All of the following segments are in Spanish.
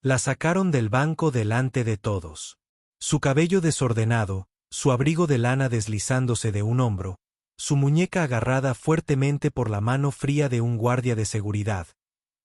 La sacaron del banco delante de todos. Su cabello desordenado, su abrigo de lana deslizándose de un hombro, su muñeca agarrada fuertemente por la mano fría de un guardia de seguridad,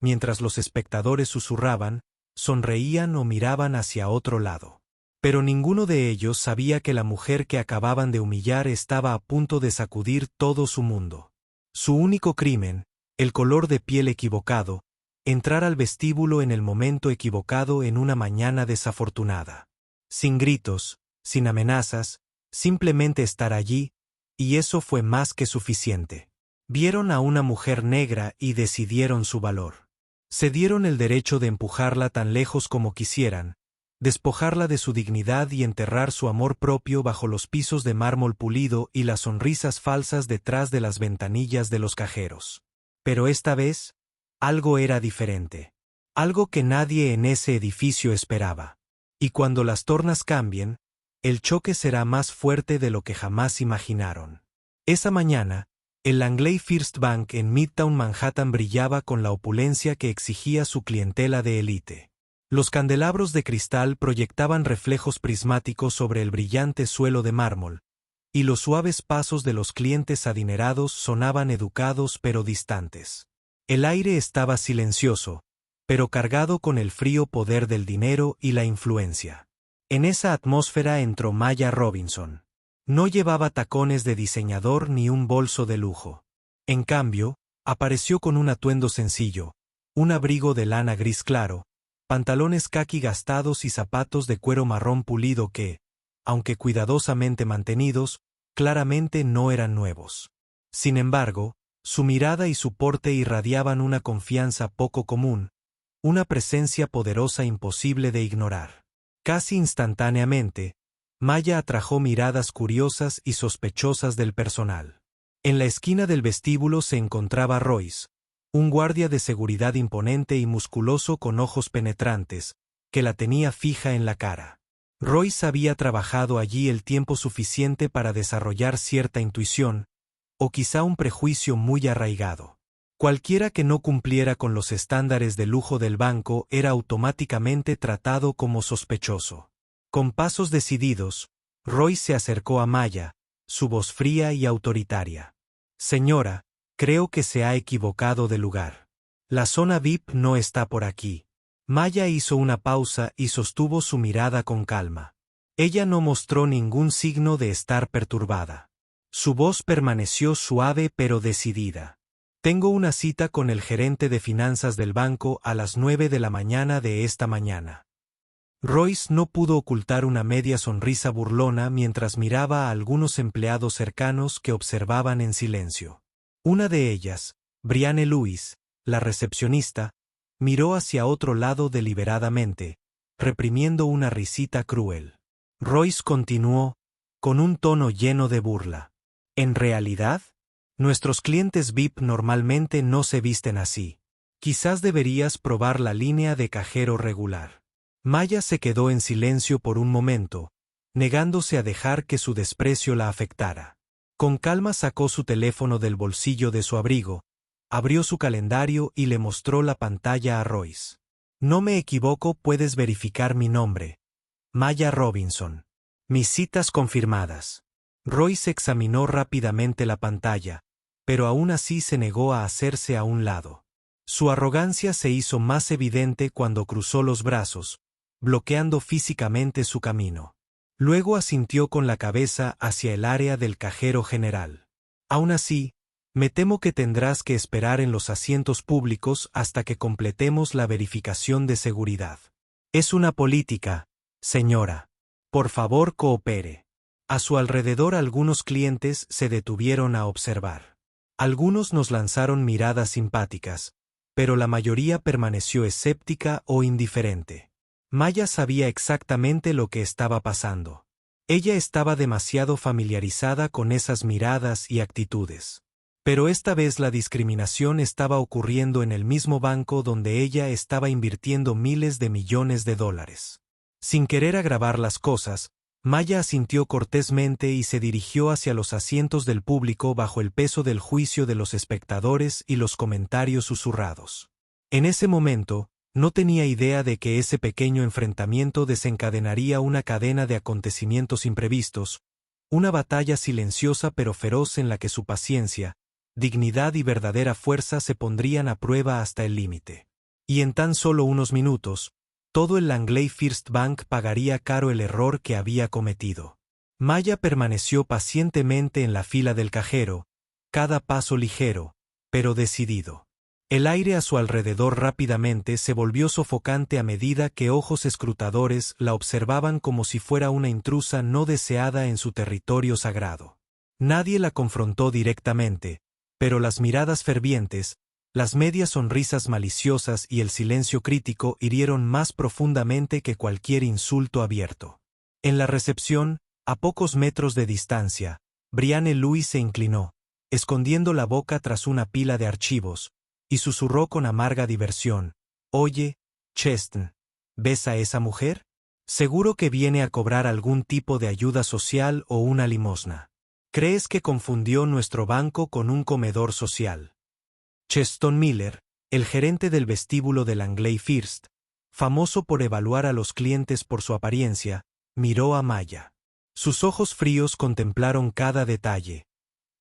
mientras los espectadores susurraban, sonreían o miraban hacia otro lado. Pero ninguno de ellos sabía que la mujer que acababan de humillar estaba a punto de sacudir todo su mundo. Su único crimen, el color de piel equivocado, entrar al vestíbulo en el momento equivocado en una mañana desafortunada. Sin gritos, sin amenazas, simplemente estar allí, y eso fue más que suficiente. Vieron a una mujer negra y decidieron su valor. Se dieron el derecho de empujarla tan lejos como quisieran, despojarla de su dignidad y enterrar su amor propio bajo los pisos de mármol pulido y las sonrisas falsas detrás de las ventanillas de los cajeros. Pero esta vez, algo era diferente. Algo que nadie en ese edificio esperaba. Y cuando las tornas cambien, el choque será más fuerte de lo que jamás imaginaron. Esa mañana, el Langley First Bank en Midtown Manhattan brillaba con la opulencia que exigía su clientela de élite. Los candelabros de cristal proyectaban reflejos prismáticos sobre el brillante suelo de mármol, y los suaves pasos de los clientes adinerados sonaban educados pero distantes. El aire estaba silencioso, pero cargado con el frío poder del dinero y la influencia. En esa atmósfera entró Maya Robinson. No llevaba tacones de diseñador ni un bolso de lujo. En cambio, apareció con un atuendo sencillo, un abrigo de lana gris claro, pantalones caqui gastados y zapatos de cuero marrón pulido que, aunque cuidadosamente mantenidos, claramente no eran nuevos. Sin embargo, su mirada y su porte irradiaban una confianza poco común, una presencia poderosa imposible de ignorar. Casi instantáneamente, Maya atrajo miradas curiosas y sospechosas del personal. En la esquina del vestíbulo se encontraba Royce, un guardia de seguridad imponente y musculoso con ojos penetrantes, que la tenía fija en la cara. Royce había trabajado allí el tiempo suficiente para desarrollar cierta intuición, o quizá un prejuicio muy arraigado. Cualquiera que no cumpliera con los estándares de lujo del banco era automáticamente tratado como sospechoso. Con pasos decididos, Royce se acercó a Maya, su voz fría y autoritaria. «Señora, creo que se ha equivocado de lugar. La zona VIP no está por aquí». Maya hizo una pausa y sostuvo su mirada con calma. Ella no mostró ningún signo de estar perturbada. Su voz permaneció suave pero decidida. «Tengo una cita con el gerente de finanzas del banco a las 9 de la mañana de esta mañana». Royce no pudo ocultar una media sonrisa burlona mientras miraba a algunos empleados cercanos que observaban en silencio. Una de ellas, Brianne Lewis, la recepcionista, miró hacia otro lado deliberadamente, reprimiendo una risita cruel. Royce continuó, con un tono lleno de burla. «¿En realidad? Nuestros clientes VIP normalmente no se visten así. Quizás deberías probar la línea de cajero regular». Maya se quedó en silencio por un momento, negándose a dejar que su desprecio la afectara. Con calma sacó su teléfono del bolsillo de su abrigo, abrió su calendario y le mostró la pantalla a Royce. «No me equivoco, puedes verificar mi nombre. Maya Robinson. Mis citas confirmadas». Royce examinó rápidamente la pantalla, pero aún así se negó a hacerse a un lado. Su arrogancia se hizo más evidente cuando cruzó los brazos, bloqueando físicamente su camino. Luego asintió con la cabeza hacia el área del cajero general. «Aún así, me temo que tendrás que esperar en los asientos públicos hasta que completemos la verificación de seguridad. Es una política, señora. Por favor, coopere». A su alrededor algunos clientes se detuvieron a observar. Algunos nos lanzaron miradas simpáticas, pero la mayoría permaneció escéptica o indiferente. Maya sabía exactamente lo que estaba pasando. Ella estaba demasiado familiarizada con esas miradas y actitudes. Pero esta vez la discriminación estaba ocurriendo en el mismo banco donde ella estaba invirtiendo miles de millones de dólares. Sin querer agravar las cosas, Maya asintió cortésmente y se dirigió hacia los asientos del público bajo el peso del juicio de los espectadores y los comentarios susurrados. En ese momento, No tenía idea de que ese pequeño enfrentamiento desencadenaría una cadena de acontecimientos imprevistos, una batalla silenciosa pero feroz en la que su paciencia, dignidad y verdadera fuerza se pondrían a prueba hasta el límite. Y en tan solo unos minutos, todo el Langley First Bank pagaría caro el error que había cometido. Maya permaneció pacientemente en la fila del cajero, cada paso ligero, pero decidido. El aire a su alrededor rápidamente se volvió sofocante a medida que ojos escrutadores la observaban como si fuera una intrusa no deseada en su territorio sagrado. Nadie la confrontó directamente, pero las miradas fervientes, las medias sonrisas maliciosas y el silencio crítico hirieron más profundamente que cualquier insulto abierto. En la recepción, a pocos metros de distancia, Brianne Louis se inclinó, escondiendo la boca tras una pila de archivos, y susurró con amarga diversión: «Oye, Cheston, ¿ves a esa mujer? Seguro que viene a cobrar algún tipo de ayuda social o una limosna. ¿Crees que confundió nuestro banco con un comedor social?» Cheston Miller, el gerente del vestíbulo del Langley First, famoso por evaluar a los clientes por su apariencia, miró a Maya. Sus ojos fríos contemplaron cada detalle: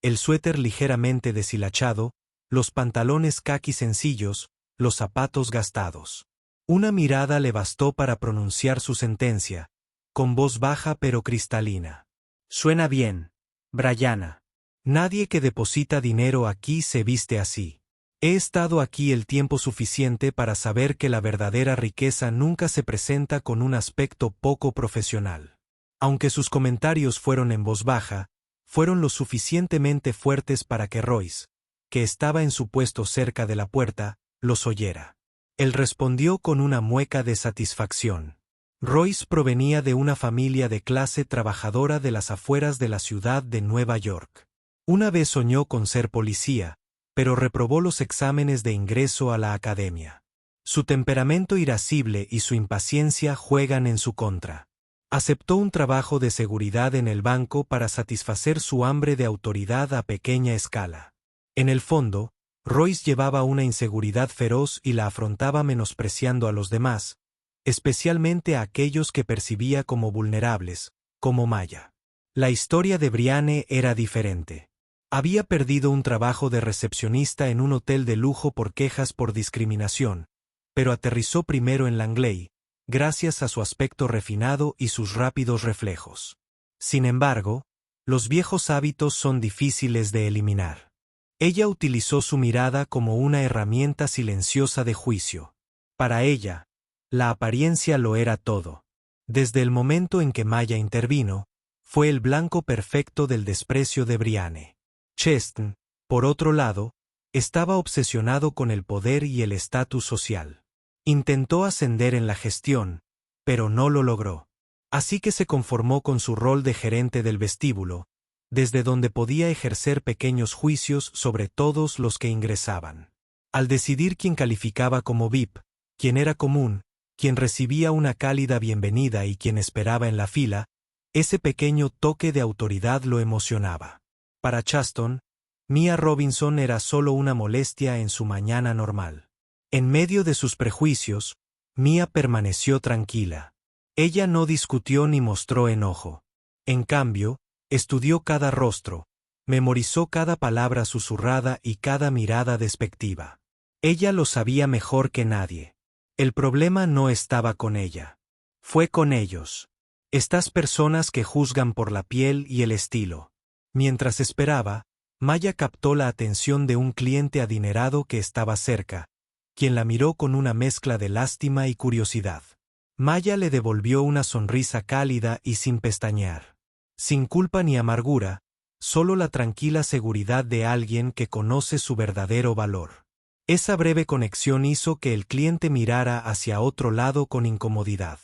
el suéter ligeramente deshilachado, los pantalones caqui sencillos, los zapatos gastados. Una mirada le bastó para pronunciar su sentencia, con voz baja pero cristalina. «Suena bien, Brianna. Nadie que deposita dinero aquí se viste así. He estado aquí el tiempo suficiente para saber que la verdadera riqueza nunca se presenta con un aspecto poco profesional». Aunque sus comentarios fueron en voz baja, fueron lo suficientemente fuertes para que Royce, que estaba en su puesto cerca de la puerta, los oyera. Él respondió con una mueca de satisfacción. Royce provenía de una familia de clase trabajadora de las afueras de la ciudad de Nueva York. Una vez soñó con ser policía, pero reprobó los exámenes de ingreso a la academia. Su temperamento irascible y su impaciencia juegan en su contra. Aceptó un trabajo de seguridad en el banco para satisfacer su hambre de autoridad a pequeña escala. En el fondo, Royce llevaba una inseguridad feroz y la afrontaba menospreciando a los demás, especialmente a aquellos que percibía como vulnerables, como Maya. La historia de Brianne era diferente. Había perdido un trabajo de recepcionista en un hotel de lujo por quejas por discriminación, pero aterrizó primero en Langley, gracias a su aspecto refinado y sus rápidos reflejos. Sin embargo, los viejos hábitos son difíciles de eliminar. Ella utilizó su mirada como una herramienta silenciosa de juicio. Para ella, la apariencia lo era todo. Desde el momento en que Maya intervino, fue el blanco perfecto del desprecio de Brianne. Cheston, por otro lado, estaba obsesionado con el poder y el estatus social. Intentó ascender en la gestión, pero no lo logró. Así que se conformó con su rol de gerente del vestíbulo, desde donde podía ejercer pequeños juicios sobre todos los que ingresaban. Al decidir quién calificaba como VIP, quién era común, quién recibía una cálida bienvenida y quién esperaba en la fila, ese pequeño toque de autoridad lo emocionaba. Para Cheston, Mia Robinson era solo una molestia en su mañana normal. En medio de sus prejuicios, Mia permaneció tranquila. Ella no discutió ni mostró enojo. En cambio, estudió cada rostro, memorizó cada palabra susurrada y cada mirada despectiva. Ella lo sabía mejor que nadie. El problema no estaba con ella. Fue con ellos. Estas personas que juzgan por la piel y el estilo. Mientras esperaba, Maya captó la atención de un cliente adinerado que estaba cerca, quien la miró con una mezcla de lástima y curiosidad. Maya le devolvió una sonrisa cálida y sin pestañear. Sin culpa ni amargura, solo la tranquila seguridad de alguien que conoce su verdadero valor. Esa breve conexión hizo que el cliente mirara hacia otro lado con incomodidad.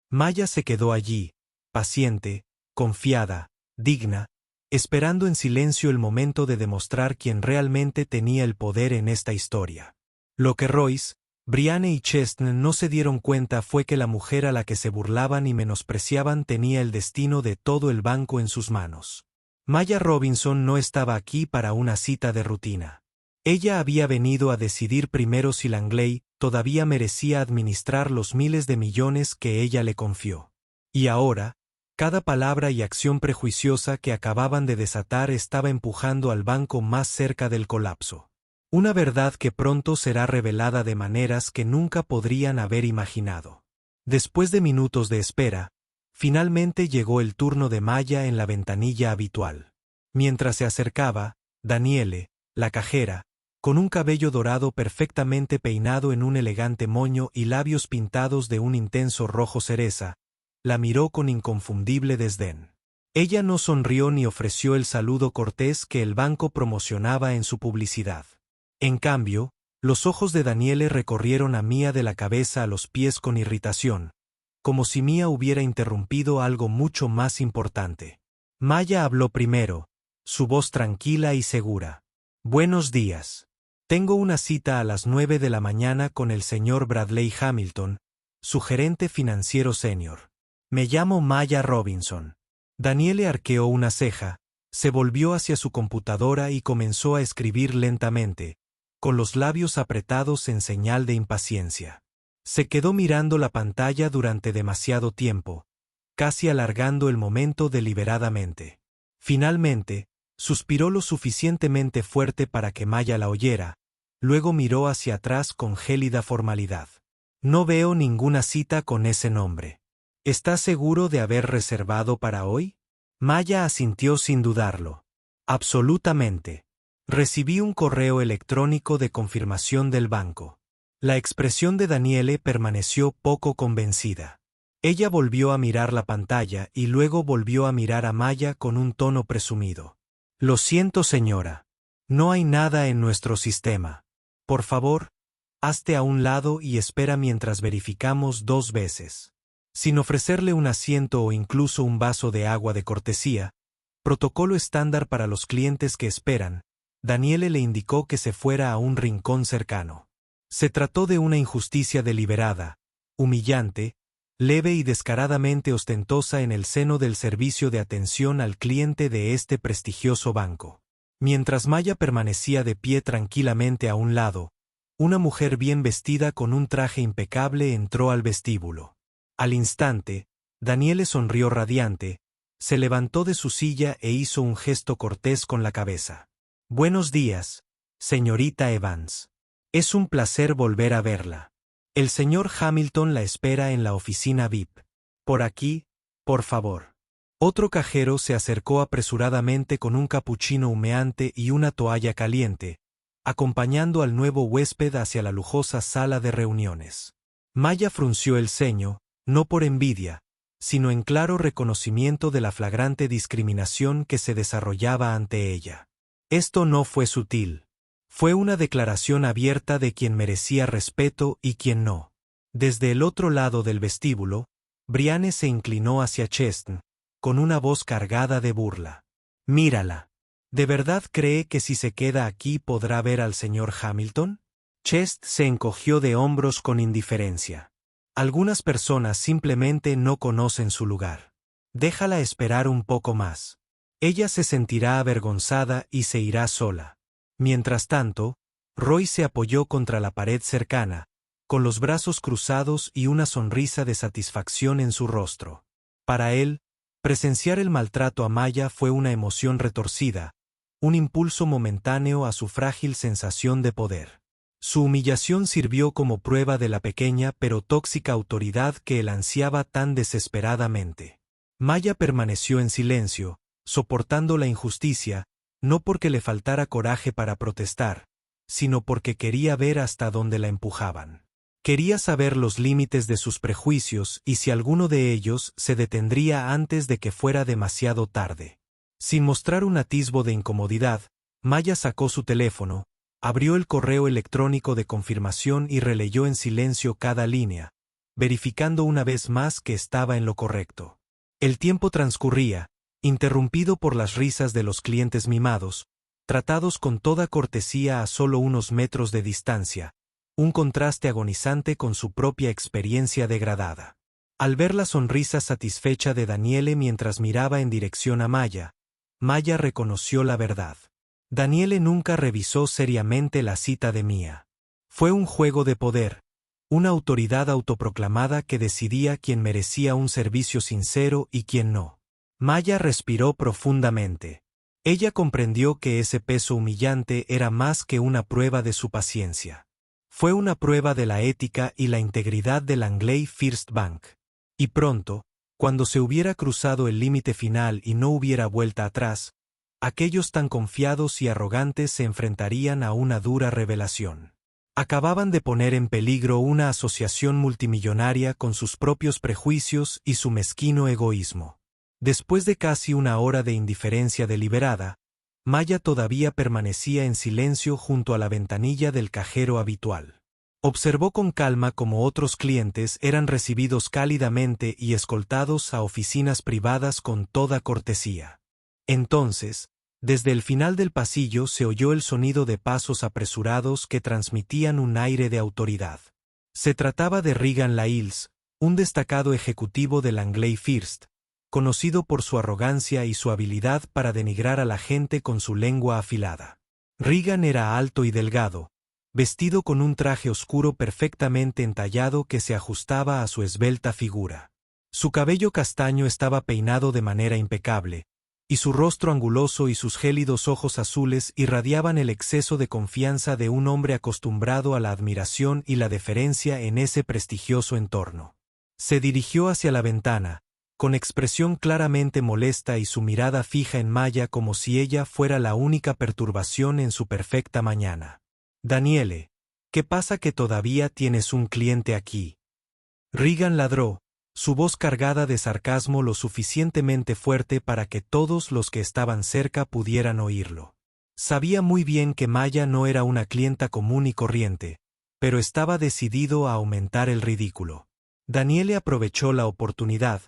Maya se quedó allí, paciente, confiada, digna, esperando en silencio el momento de demostrar quién realmente tenía el poder en esta historia. Lo que Royce, Brianne y Cheston no se dieron cuenta fue que la mujer a la que se burlaban y menospreciaban tenía el destino de todo el banco en sus manos. Maya Robinson no estaba aquí para una cita de rutina. Ella había venido a decidir primero si Langley todavía merecía administrar los miles de millones que ella le confió. Y ahora, cada palabra y acción prejuiciosa que acababan de desatar estaba empujando al banco más cerca del colapso. Una verdad que pronto será revelada de maneras que nunca podrían haber imaginado. Después de minutos de espera, finalmente llegó el turno de Maya en la ventanilla habitual. Mientras se acercaba, Daniele, la cajera, con un cabello dorado perfectamente peinado en un elegante moño y labios pintados de un intenso rojo cereza, la miró con inconfundible desdén. Ella no sonrió ni ofreció el saludo cortés que el banco promocionaba en su publicidad. En cambio, los ojos de Daniele recorrieron a Mía de la cabeza a los pies con irritación, como si Mía hubiera interrumpido algo mucho más importante. Maya habló primero, su voz tranquila y segura. «Buenos días. Tengo una cita a las 9 de la mañana con el señor Bradley Hamilton, su gerente financiero senior. Me llamo Maya Robinson». Daniele arqueó una ceja, se volvió hacia su computadora y comenzó a escribir lentamente, con los labios apretados en señal de impaciencia. Se quedó mirando la pantalla durante demasiado tiempo, casi alargando el momento deliberadamente. Finalmente, suspiró lo suficientemente fuerte para que Maya la oyera, luego miró hacia atrás con gélida formalidad. «No veo ninguna cita con ese nombre. ¿Estás seguro de haber reservado para hoy?» Maya asintió sin dudarlo. «Absolutamente. Recibí un correo electrónico de confirmación del banco». La expresión de Daniele permaneció poco convencida. Ella volvió a mirar la pantalla y luego volvió a mirar a Maya con un tono presumido. «Lo siento, señora. No hay nada en nuestro sistema. Por favor, hazte a un lado y espera mientras verificamos 2 veces». Sin ofrecerle un asiento o incluso un vaso de agua de cortesía, protocolo estándar para los clientes que esperan, Daniele le indicó que se fuera a un rincón cercano. Se trató de una injusticia deliberada, humillante, leve y descaradamente ostentosa en el seno del servicio de atención al cliente de este prestigioso banco. Mientras Maya permanecía de pie tranquilamente a un lado, una mujer bien vestida con un traje impecable entró al vestíbulo. Al instante, Daniele sonrió radiante, se levantó de su silla e hizo un gesto cortés con la cabeza. «Buenos días, señorita Evans. Es un placer volver a verla. El señor Hamilton la espera en la oficina VIP. Por aquí, por favor». Otro cajero se acercó apresuradamente con un capuchino humeante y una toalla caliente, acompañando al nuevo huésped hacia la lujosa sala de reuniones. Maya frunció el ceño, no por envidia, sino en claro reconocimiento de la flagrante discriminación que se desarrollaba ante ella. Esto no fue sutil. Fue una declaración abierta de quien merecía respeto y quien no. Desde el otro lado del vestíbulo, Brianne se inclinó hacia Cheston, con una voz cargada de burla. «Mírala. ¿De verdad cree que si se queda aquí podrá ver al señor Hamilton?» Chest se encogió de hombros con indiferencia. «Algunas personas simplemente no conocen su lugar. Déjala esperar un poco más. Ella se sentirá avergonzada y se irá sola». Mientras tanto, Roy se apoyó contra la pared cercana, con los brazos cruzados y una sonrisa de satisfacción en su rostro. Para él, presenciar el maltrato a Maya fue una emoción retorcida, un impulso momentáneo a su frágil sensación de poder. Su humillación sirvió como prueba de la pequeña pero tóxica autoridad que él ansiaba tan desesperadamente. Maya permaneció en silencio, soportando la injusticia, no porque le faltara coraje para protestar, sino porque quería ver hasta dónde la empujaban. Quería saber los límites de sus prejuicios y si alguno de ellos se detendría antes de que fuera demasiado tarde. Sin mostrar un atisbo de incomodidad, Maya sacó su teléfono, abrió el correo electrónico de confirmación y releyó en silencio cada línea, verificando una vez más que estaba en lo correcto. El tiempo transcurría, interrumpido por las risas de los clientes mimados, tratados con toda cortesía a solo unos metros de distancia, un contraste agonizante con su propia experiencia degradada. Al ver la sonrisa satisfecha de Daniele mientras miraba en dirección a Maya, Maya reconoció la verdad. Daniele nunca revisó seriamente la cita de Mia. Fue un juego de poder, una autoridad autoproclamada que decidía quién merecía un servicio sincero y quién no. Maya respiró profundamente. Ella comprendió que ese peso humillante era más que una prueba de su paciencia. Fue una prueba de la ética y la integridad del Langley First Bank. Y pronto, cuando se hubiera cruzado el límite final y no hubiera vuelta atrás, aquellos tan confiados y arrogantes se enfrentarían a una dura revelación. Acababan de poner en peligro una asociación multimillonaria con sus propios prejuicios y su mezquino egoísmo. Después de casi una hora de indiferencia deliberada, Maya todavía permanecía en silencio junto a la ventanilla del cajero habitual. Observó con calma cómo otros clientes eran recibidos cálidamente y escoltados a oficinas privadas con toda cortesía. Entonces, desde el final del pasillo se oyó el sonido de pasos apresurados que transmitían un aire de autoridad. Se trataba de Regan Lails, un destacado ejecutivo de Langley First, conocido por su arrogancia y su habilidad para denigrar a la gente con su lengua afilada. Regan era alto y delgado, vestido con un traje oscuro perfectamente entallado que se ajustaba a su esbelta figura. Su cabello castaño estaba peinado de manera impecable, y su rostro anguloso y sus gélidos ojos azules irradiaban el exceso de confianza de un hombre acostumbrado a la admiración y la deferencia en ese prestigioso entorno. Se dirigió hacia la ventana, con expresión claramente molesta y su mirada fija en Maya como si ella fuera la única perturbación en su perfecta mañana. «Daniele, ¿qué pasa que todavía tienes un cliente aquí?» Regan ladró, su voz cargada de sarcasmo lo suficientemente fuerte para que todos los que estaban cerca pudieran oírlo. Sabía muy bien que Maya no era una clienta común y corriente, pero estaba decidido a aumentar el ridículo. Daniele aprovechó la oportunidad,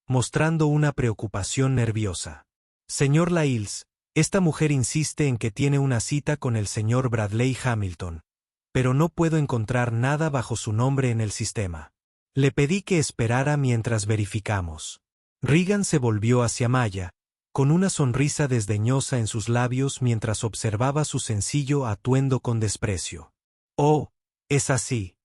mostrando una preocupación nerviosa. «Señor Lails, esta mujer insiste en que tiene una cita con el señor Bradley Hamilton, pero no puedo encontrar nada bajo su nombre en el sistema. Le pedí que esperara mientras verificamos». Regan se volvió hacia Maya, con una sonrisa desdeñosa en sus labios mientras observaba su sencillo atuendo con desprecio. «Oh, es así»,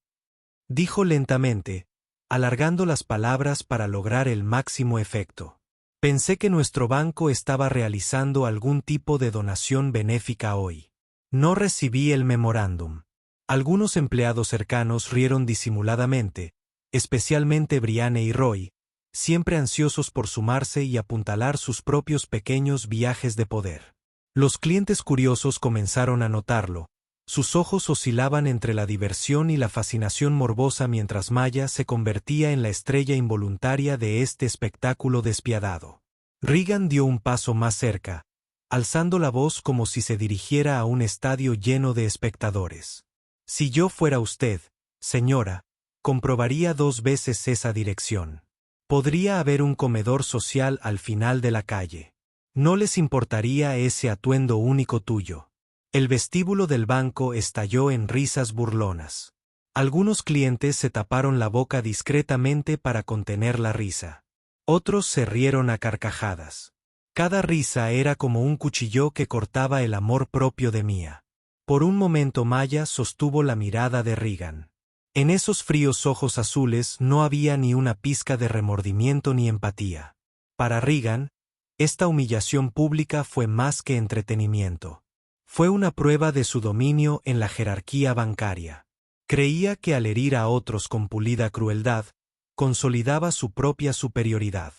dijo lentamente, alargando las palabras para lograr el máximo efecto. «Pensé que nuestro banco estaba realizando algún tipo de donación benéfica hoy. No recibí el memorándum». Algunos empleados cercanos rieron disimuladamente, especialmente Brianne y Roy, siempre ansiosos por sumarse y apuntalar sus propios pequeños viajes de poder. Los clientes curiosos comenzaron a notarlo. Sus ojos oscilaban entre la diversión y la fascinación morbosa mientras Maya se convertía en la estrella involuntaria de este espectáculo despiadado. Regan dio un paso más cerca, alzando la voz como si se dirigiera a un estadio lleno de espectadores. «Si yo fuera usted, señora, comprobaría 2 veces esa dirección. Podría haber un comedor social al final de la calle. No les importaría ese atuendo único tuyo». El vestíbulo del banco estalló en risas burlonas. Algunos clientes se taparon la boca discretamente para contener la risa. Otros se rieron a carcajadas. Cada risa era como un cuchillo que cortaba el amor propio de Mia. Por un momento Maya sostuvo la mirada de Regan. En esos fríos ojos azules no había ni una pizca de remordimiento ni empatía. Para Regan, esta humillación pública fue más que entretenimiento. Fue una prueba de su dominio en la jerarquía bancaria. Creía que al herir a otros con pulida crueldad, consolidaba su propia superioridad.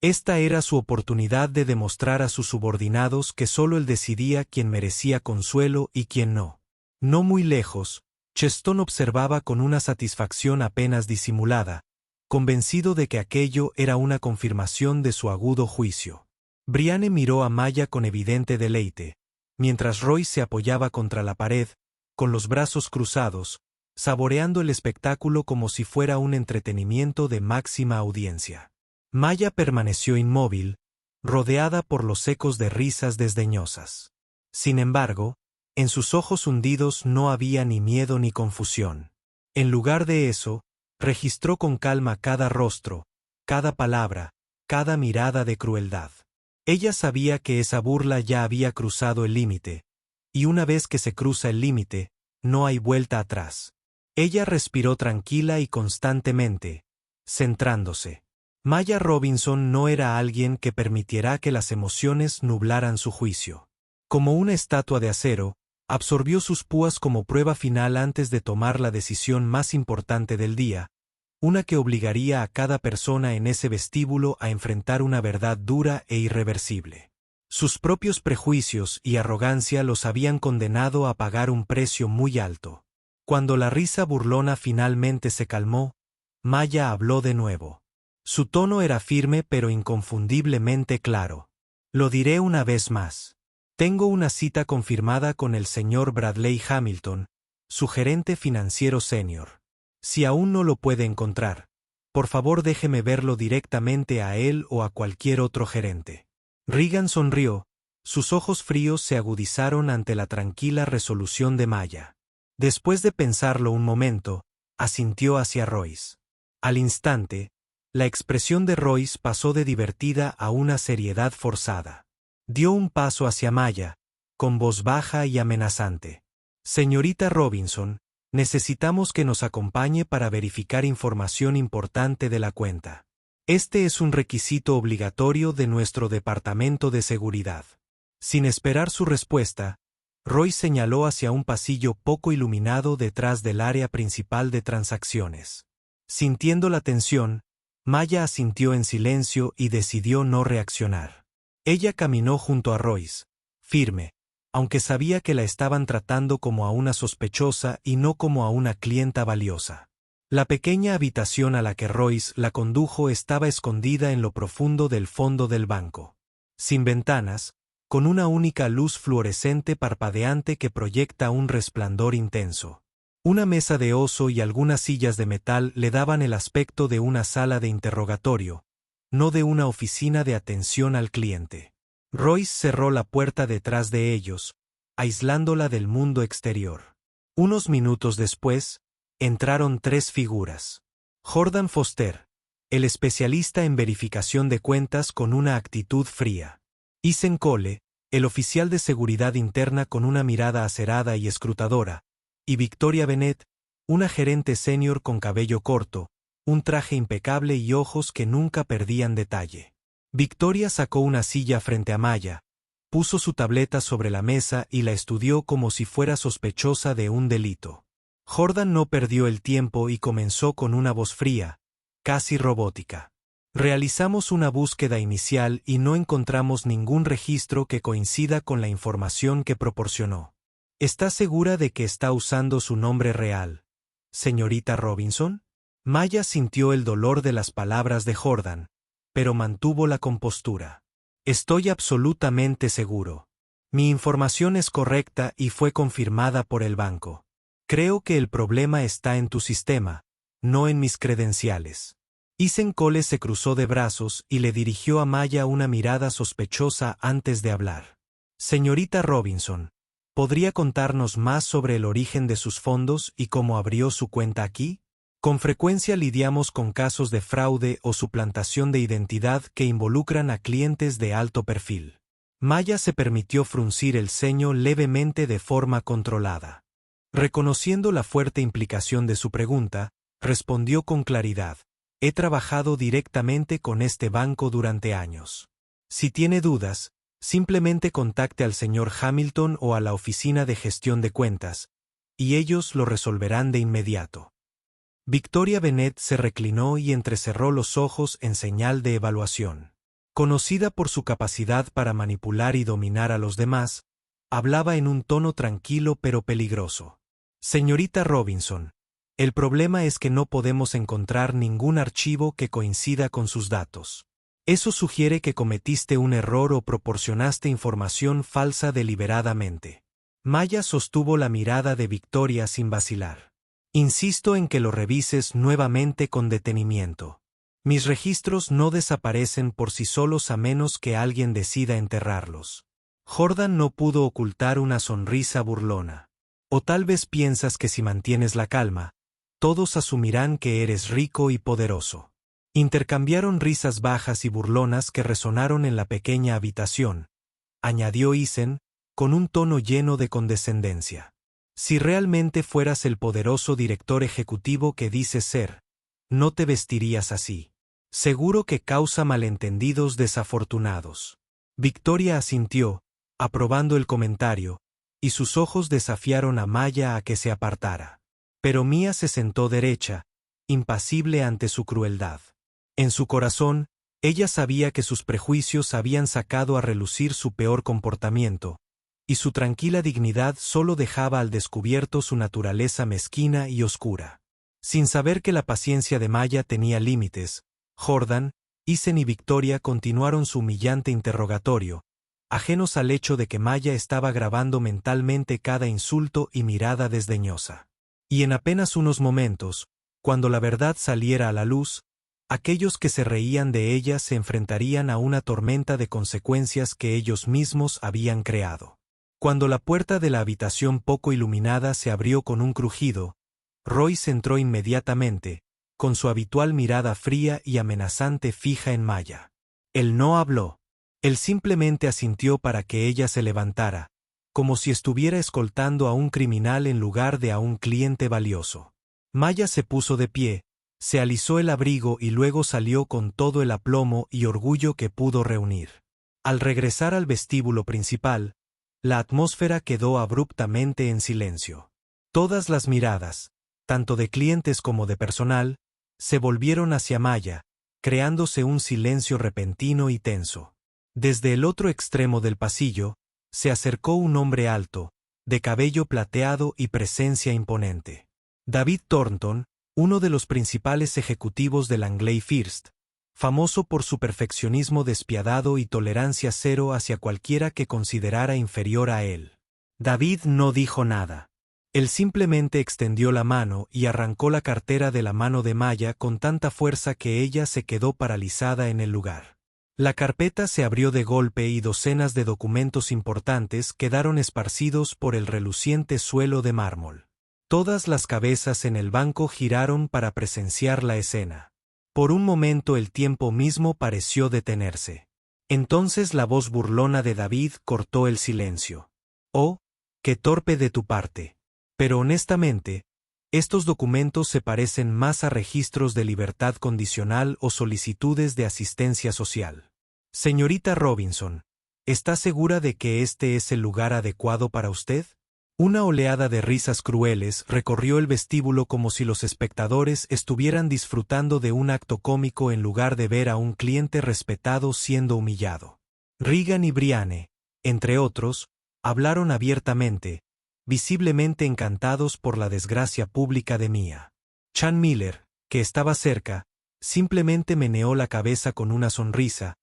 Esta era su oportunidad de demostrar a sus subordinados que solo él decidía quién merecía consuelo y quién no. No muy lejos, Cheston observaba con una satisfacción apenas disimulada, convencido de que aquello era una confirmación de su agudo juicio. Brianne miró a Maya con evidente deleite, mientras Roy se apoyaba contra la pared, con los brazos cruzados, saboreando el espectáculo como si fuera un entretenimiento de máxima audiencia. Maya permaneció inmóvil, rodeada por los ecos de risas desdeñosas. Sin embargo, en sus ojos hundidos no había ni miedo ni confusión. En lugar de eso, registró con calma cada rostro, cada palabra, cada mirada de crueldad. Ella sabía que esa burla ya había cruzado el límite, y una vez que se cruza el límite, no hay vuelta atrás. Ella respiró tranquila y constantemente, centrándose. Maya Robinson no era alguien que permitiera que las emociones nublaran su juicio. Como una estatua de acero, absorbió sus púas como prueba final antes de tomar la decisión más importante del día, una que obligaría a cada persona en ese vestíbulo a enfrentar una verdad dura e irreversible. Sus propios prejuicios y arrogancia los habían condenado a pagar un precio muy alto. Cuando la risa burlona finalmente se calmó, Maya habló de nuevo. Su tono era firme pero inconfundiblemente claro. Lo diré una vez más. Tengo una cita confirmada con el señor Bradley Hamilton, su gerente financiero senior. Si aún no lo puede encontrar, por favor déjeme verlo directamente a él o a cualquier otro gerente. Regan sonrió, sus ojos fríos se agudizaron ante la tranquila resolución de Maya. Después de pensarlo un momento, asintió hacia Royce. Al instante, la expresión de Royce pasó de divertida a una seriedad forzada. Dio un paso hacia Maya, con voz baja y amenazante. Señorita Robinson, necesitamos que nos acompañe para verificar información importante de la cuenta. Este es un requisito obligatorio de nuestro departamento de seguridad. Sin esperar su respuesta, Roy señaló hacia un pasillo poco iluminado detrás del área principal de transacciones. Sintiendo la tensión, Maya asintió en silencio y decidió no reaccionar. Ella caminó junto a Royce, firme, aunque sabía que la estaban tratando como a una sospechosa y no como a una clienta valiosa. La pequeña habitación a la que Royce la condujo estaba escondida en lo profundo del fondo del banco. Sin ventanas, con una única luz fluorescente parpadeante que proyecta un resplandor intenso. Una mesa de oso y algunas sillas de metal le daban el aspecto de una sala de interrogatorio, no de una oficina de atención al cliente. Royce cerró la puerta detrás de ellos, aislándola del mundo exterior. Unos minutos después, entraron tres figuras. Jordan Foster, el especialista en verificación de cuentas con una actitud fría. Ethan Cole, el oficial de seguridad interna con una mirada acerada y escrutadora, y Victoria Bennett, una gerente senior con cabello corto, un traje impecable y ojos que nunca perdían detalle. Victoria sacó una silla frente a Maya, puso su tableta sobre la mesa y la estudió como si fuera sospechosa de un delito. Jordan no perdió el tiempo y comenzó con una voz fría, casi robótica. Realizamos una búsqueda inicial y no encontramos ningún registro que coincida con la información que proporcionó. ¿Está segura de que está usando su nombre real, señorita Robinson? Maya sintió el dolor de las palabras de Jordan, pero mantuvo la compostura. Estoy absolutamente seguro. Mi información es correcta y fue confirmada por el banco. Creo que el problema está en tu sistema, no en mis credenciales. Ethan Cole se cruzó de brazos y le dirigió a Maya una mirada sospechosa antes de hablar. Señorita Robinson, ¿podría contarnos más sobre el origen de sus fondos y cómo abrió su cuenta aquí? Con frecuencia lidiamos con casos de fraude o suplantación de identidad que involucran a clientes de alto perfil. Maya se permitió fruncir el ceño levemente de forma controlada. Reconociendo la fuerte implicación de su pregunta, respondió con claridad. He trabajado directamente con este banco durante años. Si tiene dudas, simplemente contacte al señor Hamilton o a la oficina de gestión de cuentas, y ellos lo resolverán de inmediato. Victoria Bennett se reclinó y entrecerró los ojos en señal de evaluación. Conocida por su capacidad para manipular y dominar a los demás, hablaba en un tono tranquilo pero peligroso. Señorita Robinson, el problema es que no podemos encontrar ningún archivo que coincida con sus datos. Eso sugiere que cometiste un error o proporcionaste información falsa deliberadamente. Maya sostuvo la mirada de Victoria sin vacilar. Insisto en que lo revises nuevamente con detenimiento. Mis registros no desaparecen por sí solos a menos que alguien decida enterrarlos. Jordan no pudo ocultar una sonrisa burlona. O tal vez piensas que si mantienes la calma, todos asumirán que eres rico y poderoso. Intercambiaron risas bajas y burlonas que resonaron en la pequeña habitación, añadió Ethan, con un tono lleno de condescendencia. Si realmente fueras el poderoso director ejecutivo que dices ser, no te vestirías así. Seguro que causa malentendidos desafortunados. Victoria asintió, aprobando el comentario, y sus ojos desafiaron a Maya a que se apartara. Pero Mía se sentó derecha, impasible ante su crueldad. En su corazón, ella sabía que sus prejuicios habían sacado a relucir su peor comportamiento, y su tranquila dignidad solo dejaba al descubierto su naturaleza mezquina y oscura. Sin saber que la paciencia de Maya tenía límites, Jordan, Isen y Victoria continuaron su humillante interrogatorio, ajenos al hecho de que Maya estaba grabando mentalmente cada insulto y mirada desdeñosa. Y en apenas unos momentos, cuando la verdad saliera a la luz, aquellos que se reían de ella se enfrentarían a una tormenta de consecuencias que ellos mismos habían creado. Cuando la puerta de la habitación poco iluminada se abrió con un crujido, Royce entró inmediatamente, con su habitual mirada fría y amenazante fija en Maya. Él no habló. Él simplemente asintió para que ella se levantara, como si estuviera escoltando a un criminal en lugar de a un cliente valioso. Maya se puso de pie, se alisó el abrigo y luego salió con todo el aplomo y orgullo que pudo reunir. Al regresar al vestíbulo principal, la atmósfera quedó abruptamente en silencio. Todas las miradas, tanto de clientes como de personal, se volvieron hacia Maya, creándose un silencio repentino y tenso. Desde el otro extremo del pasillo, se acercó un hombre alto, de cabello plateado y presencia imponente. David Thornton, uno de los principales ejecutivos de Langley First, famoso por su perfeccionismo despiadado y tolerancia cero hacia cualquiera que considerara inferior a él. David no dijo nada. Él simplemente extendió la mano y arrancó la cartera de la mano de Maya con tanta fuerza que ella se quedó paralizada en el lugar. La carpeta se abrió de golpe y docenas de documentos importantes quedaron esparcidos por el reluciente suelo de mármol. Todas las cabezas en el banco giraron para presenciar la escena. Por un momento el tiempo mismo pareció detenerse. Entonces la voz burlona de David cortó el silencio. «Oh, qué torpe de tu parte. Pero honestamente, estos documentos se parecen más a registros de libertad condicional o solicitudes de asistencia social. Señorita Robinson, ¿está segura de que este es el lugar adecuado para usted?» Una oleada de risas crueles recorrió el vestíbulo como si los espectadores estuvieran disfrutando de un acto cómico en lugar de ver a un cliente respetado siendo humillado. Regan y Brianne, entre otros, hablaron abiertamente, visiblemente encantados por la desgracia pública de Mia. Chan Miller, que estaba cerca, simplemente meneó la cabeza con una sonrisa,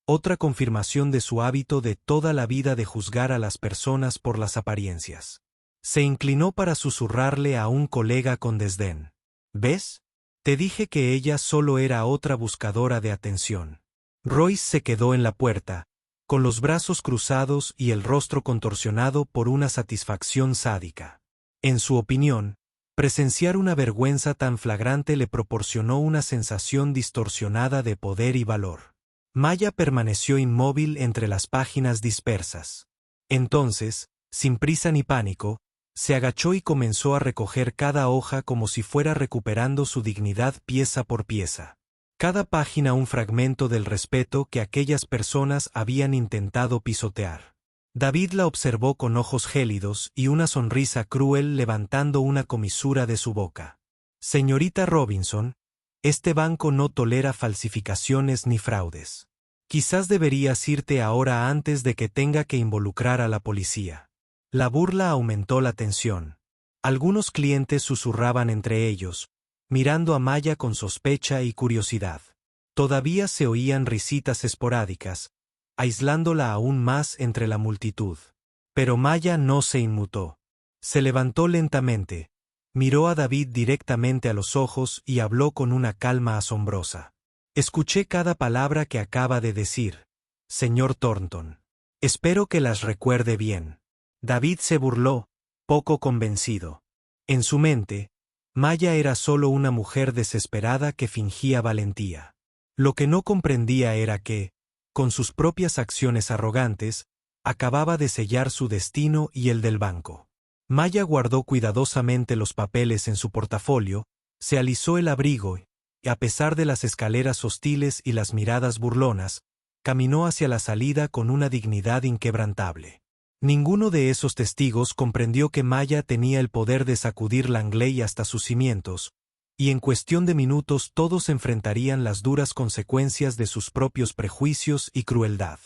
otra confirmación de su hábito de toda la vida de juzgar a las personas por las apariencias. Se inclinó para susurrarle a un colega con desdén. «¿Ves? Te dije que ella solo era otra buscadora de atención». Royce se quedó en la puerta, con los brazos cruzados y el rostro contorsionado por una satisfacción sádica. En su opinión, presenciar una vergüenza tan flagrante le proporcionó una sensación distorsionada de poder y valor. Maya permaneció inmóvil entre las páginas dispersas. Entonces, sin prisa ni pánico, se agachó y comenzó a recoger cada hoja como si fuera recuperando su dignidad pieza por pieza. Cada página un fragmento del respeto que aquellas personas habían intentado pisotear. David la observó con ojos gélidos y una sonrisa cruel levantando una comisura de su boca. «Señorita Robinson, este banco no tolera falsificaciones ni fraudes. Quizás deberías irte ahora antes de que tenga que involucrar a la policía». La burla aumentó la tensión. Algunos clientes susurraban entre ellos, mirando a Maya con sospecha y curiosidad. Todavía se oían risitas esporádicas, aislándola aún más entre la multitud. Pero Maya no se inmutó. Se levantó lentamente, miró a David directamente a los ojos y habló con una calma asombrosa. «Escuché cada palabra que acaba de decir, señor Thornton. Espero que las recuerde bien». David se burló, poco convencido. En su mente, Maya era solo una mujer desesperada que fingía valentía. Lo que no comprendía era que, con sus propias acciones arrogantes, acababa de sellar su destino y el del banco. Maya guardó cuidadosamente los papeles en su portafolio, se alisó el abrigo y, a pesar de las escaleras hostiles y las miradas burlonas, caminó hacia la salida con una dignidad inquebrantable. Ninguno de esos testigos comprendió que Maya tenía el poder de sacudir Langley hasta sus cimientos, y en cuestión de minutos todos enfrentarían las duras consecuencias de sus propios prejuicios y crueldad.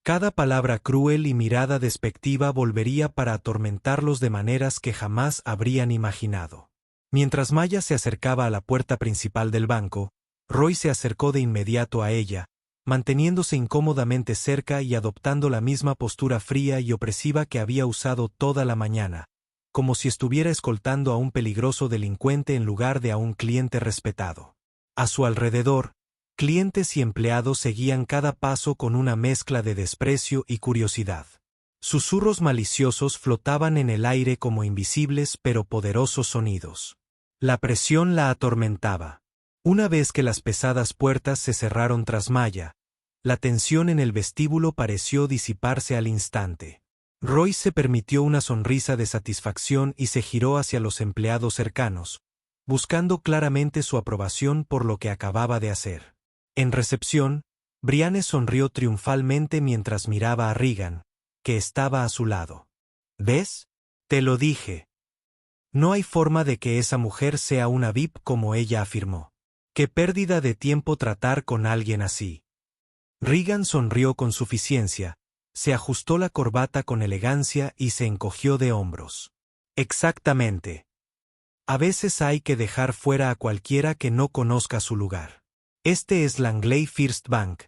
Cada palabra cruel y mirada despectiva volvería para atormentarlos de maneras que jamás habrían imaginado. Mientras Maya se acercaba a la puerta principal del banco, Roy se acercó de inmediato a ella, manteniéndose incómodamente cerca y adoptando la misma postura fría y opresiva que había usado toda la mañana, como si estuviera escoltando a un peligroso delincuente en lugar de a un cliente respetado. A su alrededor, clientes y empleados seguían cada paso con una mezcla de desprecio y curiosidad. Susurros maliciosos flotaban en el aire como invisibles pero poderosos sonidos. La presión la atormentaba. Una vez que las pesadas puertas se cerraron tras Maya, la tensión en el vestíbulo pareció disiparse al instante. Roy se permitió una sonrisa de satisfacción y se giró hacia los empleados cercanos, buscando claramente su aprobación por lo que acababa de hacer. En recepción, Brianne sonrió triunfalmente mientras miraba a Regan, que estaba a su lado. ¿Ves? Te lo dije. No hay forma de que esa mujer sea una VIP como ella afirmó. Qué pérdida de tiempo tratar con alguien así. Regan sonrió con suficiencia, se ajustó la corbata con elegancia y se encogió de hombros. Exactamente. A veces hay que dejar fuera a cualquiera que no conozca su lugar. Este es Langley First Bank,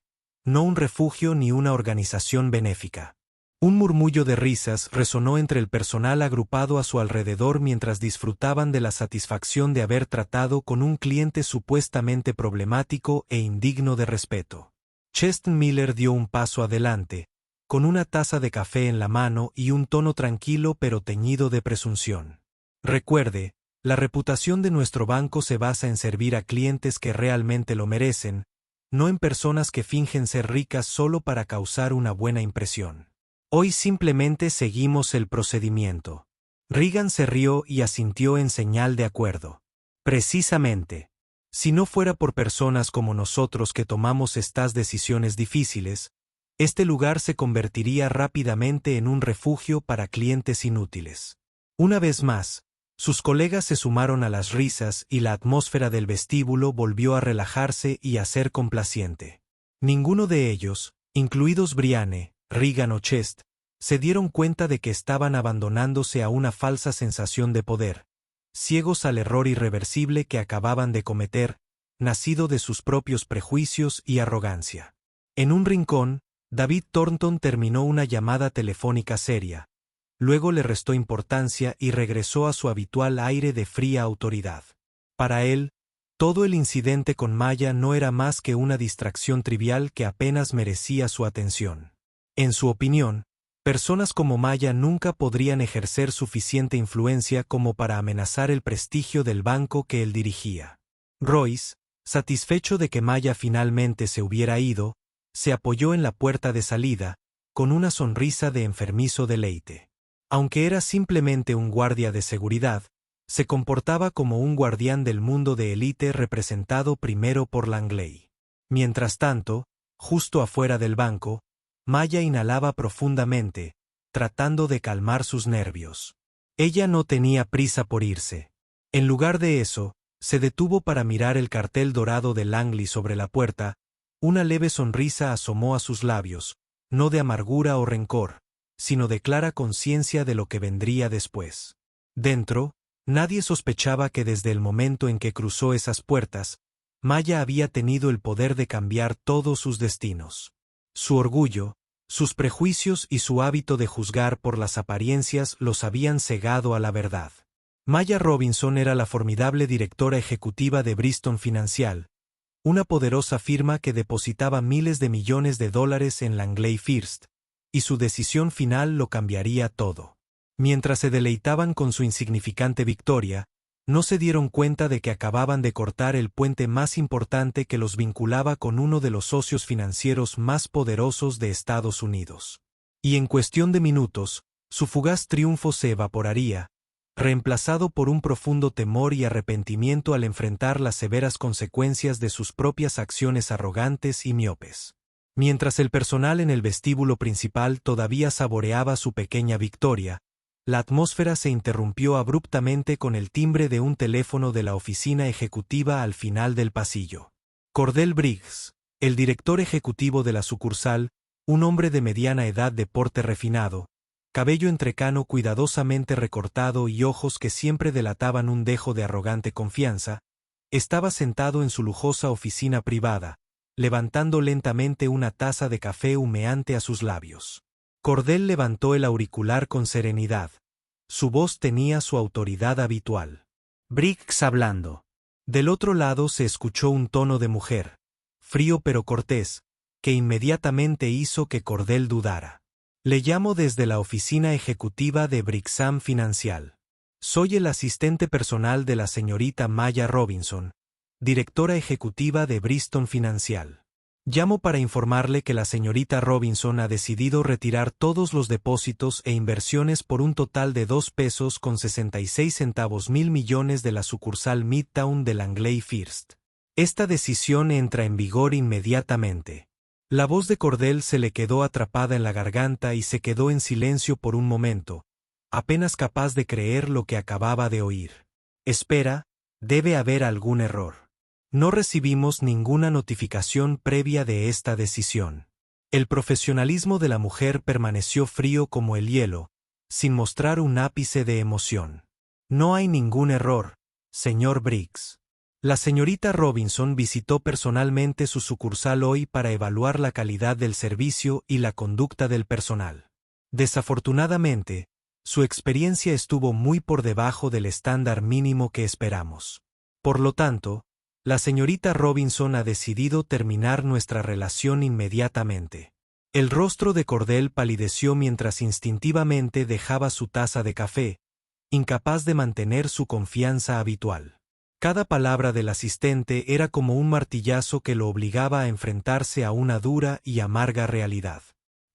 no un refugio ni una organización benéfica. Un murmullo de risas resonó entre el personal agrupado a su alrededor mientras disfrutaban de la satisfacción de haber tratado con un cliente supuestamente problemático e indigno de respeto. Cheston Miller dio un paso adelante, con una taza de café en la mano y un tono tranquilo pero teñido de presunción. Recuerde, la reputación de nuestro banco se basa en servir a clientes que realmente lo merecen, no en personas que fingen ser ricas solo para causar una buena impresión. Hoy simplemente seguimos el procedimiento. Regan se rió y asintió en señal de acuerdo. Precisamente. Si no fuera por personas como nosotros que tomamos estas decisiones difíciles, este lugar se convertiría rápidamente en un refugio para clientes inútiles. Una vez más, sus colegas se sumaron a las risas y la atmósfera del vestíbulo volvió a relajarse y a ser complaciente. Ninguno de ellos, incluidos Brianne, Regan o Chest, se dieron cuenta de que estaban abandonándose a una falsa sensación de poder, ciegos al error irreversible que acababan de cometer, nacido de sus propios prejuicios y arrogancia. En un rincón, David Thornton terminó una llamada telefónica seria. Luego le restó importancia y regresó a su habitual aire de fría autoridad. Para él, todo el incidente con Maya no era más que una distracción trivial que apenas merecía su atención. En su opinión, personas como Maya nunca podrían ejercer suficiente influencia como para amenazar el prestigio del banco que él dirigía. Royce, satisfecho de que Maya finalmente se hubiera ido, se apoyó en la puerta de salida, con una sonrisa de enfermizo deleite. Aunque era simplemente un guardia de seguridad, se comportaba como un guardián del mundo de élite representado primero por Langley. Mientras tanto, justo afuera del banco, Maya inhalaba profundamente, tratando de calmar sus nervios. Ella no tenía prisa por irse. En lugar de eso, se detuvo para mirar el cartel dorado de Langley sobre la puerta. Una leve sonrisa asomó a sus labios, no de amargura o rencor, sino de clara conciencia de lo que vendría después. Dentro, nadie sospechaba que desde el momento en que cruzó esas puertas, Maya había tenido el poder de cambiar todos sus destinos. Su orgullo, sus prejuicios y su hábito de juzgar por las apariencias los habían cegado a la verdad. Maya Robinson era la formidable directora ejecutiva de Bristol Financial, una poderosa firma que depositaba miles de millones de dólares en Langley First, y su decisión final lo cambiaría todo. Mientras se deleitaban con su insignificante victoria, no se dieron cuenta de que acababan de cortar el puente más importante que los vinculaba con uno de los socios financieros más poderosos de Estados Unidos. Y en cuestión de minutos, su fugaz triunfo se evaporaría, reemplazado por un profundo temor y arrepentimiento al enfrentar las severas consecuencias de sus propias acciones arrogantes y miopes. Mientras el personal en el vestíbulo principal todavía saboreaba su pequeña victoria, la atmósfera se interrumpió abruptamente con el timbre de un teléfono de la oficina ejecutiva al final del pasillo. Cordell Briggs, el director ejecutivo de la sucursal, un hombre de mediana edad de porte refinado, cabello entrecano cuidadosamente recortado y ojos que siempre delataban un dejo de arrogante confianza, estaba sentado en su lujosa oficina privada, levantando lentamente una taza de café humeante a sus labios. Cordell levantó el auricular con serenidad. Su voz tenía su autoridad habitual. Briggs hablando. Del otro lado se escuchó un tono de mujer, frío pero cortés, que inmediatamente hizo que Cordell dudara. Le llamo desde la oficina ejecutiva de Brixham Financial. Soy el asistente personal de la señorita Maya Robinson, directora ejecutiva de Bristol Financial. Llamo para informarle que la señorita Robinson ha decidido retirar todos los depósitos e inversiones por un total de $2.66 millones de la sucursal Midtown de Langley First. Esta decisión entra en vigor inmediatamente. La voz de Cordell se le quedó atrapada en la garganta y se quedó en silencio por un momento, apenas capaz de creer lo que acababa de oír. Espera, debe haber algún error. No recibimos ninguna notificación previa de esta decisión. El profesionalismo de la mujer permaneció frío como el hielo, sin mostrar un ápice de emoción. No hay ningún error, señor Briggs. La señorita Robinson visitó personalmente su sucursal hoy para evaluar la calidad del servicio y la conducta del personal. Desafortunadamente, su experiencia estuvo muy por debajo del estándar mínimo que esperamos. Por lo tanto, la señorita Robinson ha decidido terminar nuestra relación inmediatamente. El rostro de Cordell palideció mientras instintivamente dejaba su taza de café, incapaz de mantener su confianza habitual. Cada palabra del asistente era como un martillazo que lo obligaba a enfrentarse a una dura y amarga realidad.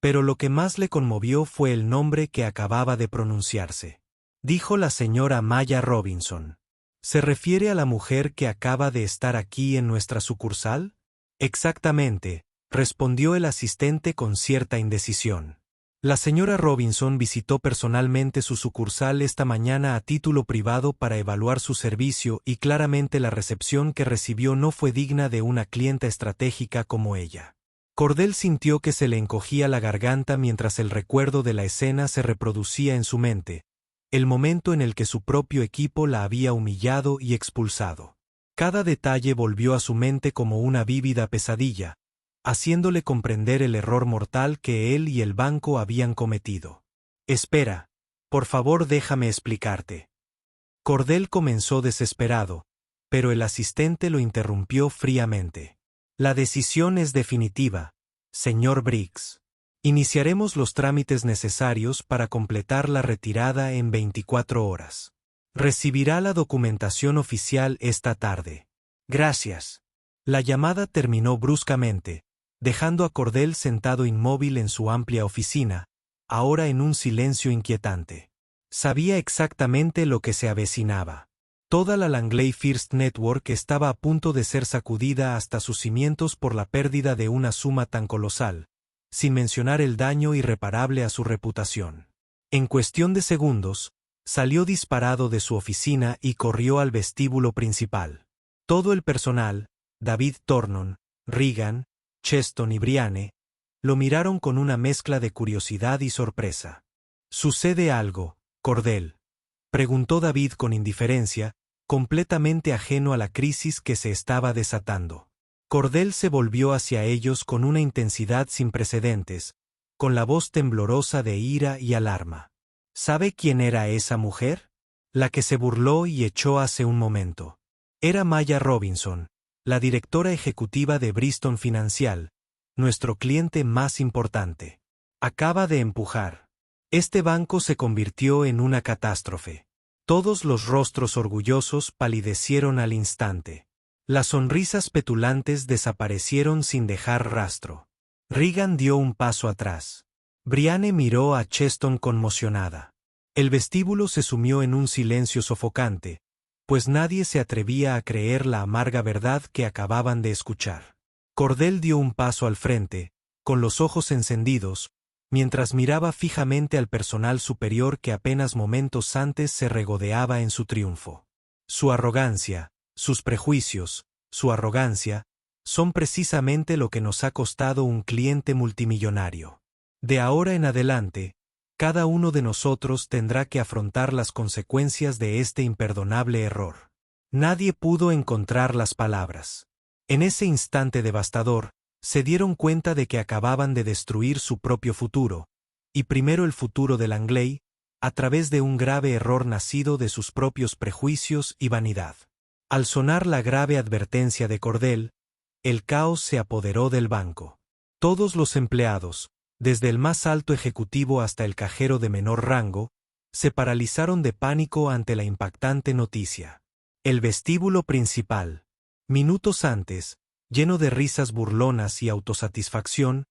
Pero lo que más le conmovió fue el nombre que acababa de pronunciarse. Dijo la señora Maya Robinson. ¿Se refiere a la mujer que acaba de estar aquí en nuestra sucursal? Exactamente, respondió el asistente con cierta indecisión. La señora Robinson visitó personalmente su sucursal esta mañana a título privado para evaluar su servicio y claramente la recepción que recibió no fue digna de una clienta estratégica como ella. Cordell sintió que se le encogía la garganta mientras el recuerdo de la escena se reproducía en su mente, el momento en el que su propio equipo la había humillado y expulsado. Cada detalle volvió a su mente como una vívida pesadilla, haciéndole comprender el error mortal que él y el banco habían cometido. Espera, por favor déjame explicarte. Cordell comenzó desesperado, pero el asistente lo interrumpió fríamente. La decisión es definitiva, señor Briggs. Iniciaremos los trámites necesarios para completar la retirada en 24 horas. Recibirá la documentación oficial esta tarde. Gracias. La llamada terminó bruscamente, dejando a Cordell sentado inmóvil en su amplia oficina, ahora en un silencio inquietante. Sabía exactamente lo que se avecinaba. Toda la Langley First Network estaba a punto de ser sacudida hasta sus cimientos por la pérdida de una suma tan colosal, sin mencionar el daño irreparable a su reputación. En cuestión de segundos, salió disparado de su oficina y corrió al vestíbulo principal. Todo el personal, David Tornon, Regan, Cheston y Briane, lo miraron con una mezcla de curiosidad y sorpresa. ¿Sucede algo, Cordell?, preguntó David con indiferencia, completamente ajeno a la crisis que se estaba desatando. Cordell se volvió hacia ellos con una intensidad sin precedentes, con la voz temblorosa de ira y alarma. ¿Sabe quién era esa mujer? La que se burló y echó hace un momento. Era Maya Robinson, la directora ejecutiva de Bristol Financial, nuestro cliente más importante. Acaba de empujar. Este banco se convirtió en una catástrofe. Todos los rostros orgullosos palidecieron al instante. Las sonrisas petulantes desaparecieron sin dejar rastro. Regan dio un paso atrás. Brianne miró a Cheston conmocionada. El vestíbulo se sumió en un silencio sofocante, pues nadie se atrevía a creer la amarga verdad que acababan de escuchar. Cordell dio un paso al frente, con los ojos encendidos, mientras miraba fijamente al personal superior que apenas momentos antes se regodeaba en su triunfo. Su arrogancia, sus prejuicios, su arrogancia, son precisamente lo que nos ha costado un cliente multimillonario. De ahora en adelante, cada uno de nosotros tendrá que afrontar las consecuencias de este imperdonable error. Nadie pudo encontrar las palabras. En ese instante devastador, se dieron cuenta de que acababan de destruir su propio futuro, y primero el futuro de Langley, a través de un grave error nacido de sus propios prejuicios y vanidad. Al sonar la grave advertencia de Cordell, el caos se apoderó del banco. Todos los empleados, desde el más alto ejecutivo hasta el cajero de menor rango, se paralizaron de pánico ante la impactante noticia. El vestíbulo principal, minutos antes, lleno de risas burlonas y autosatisfacción,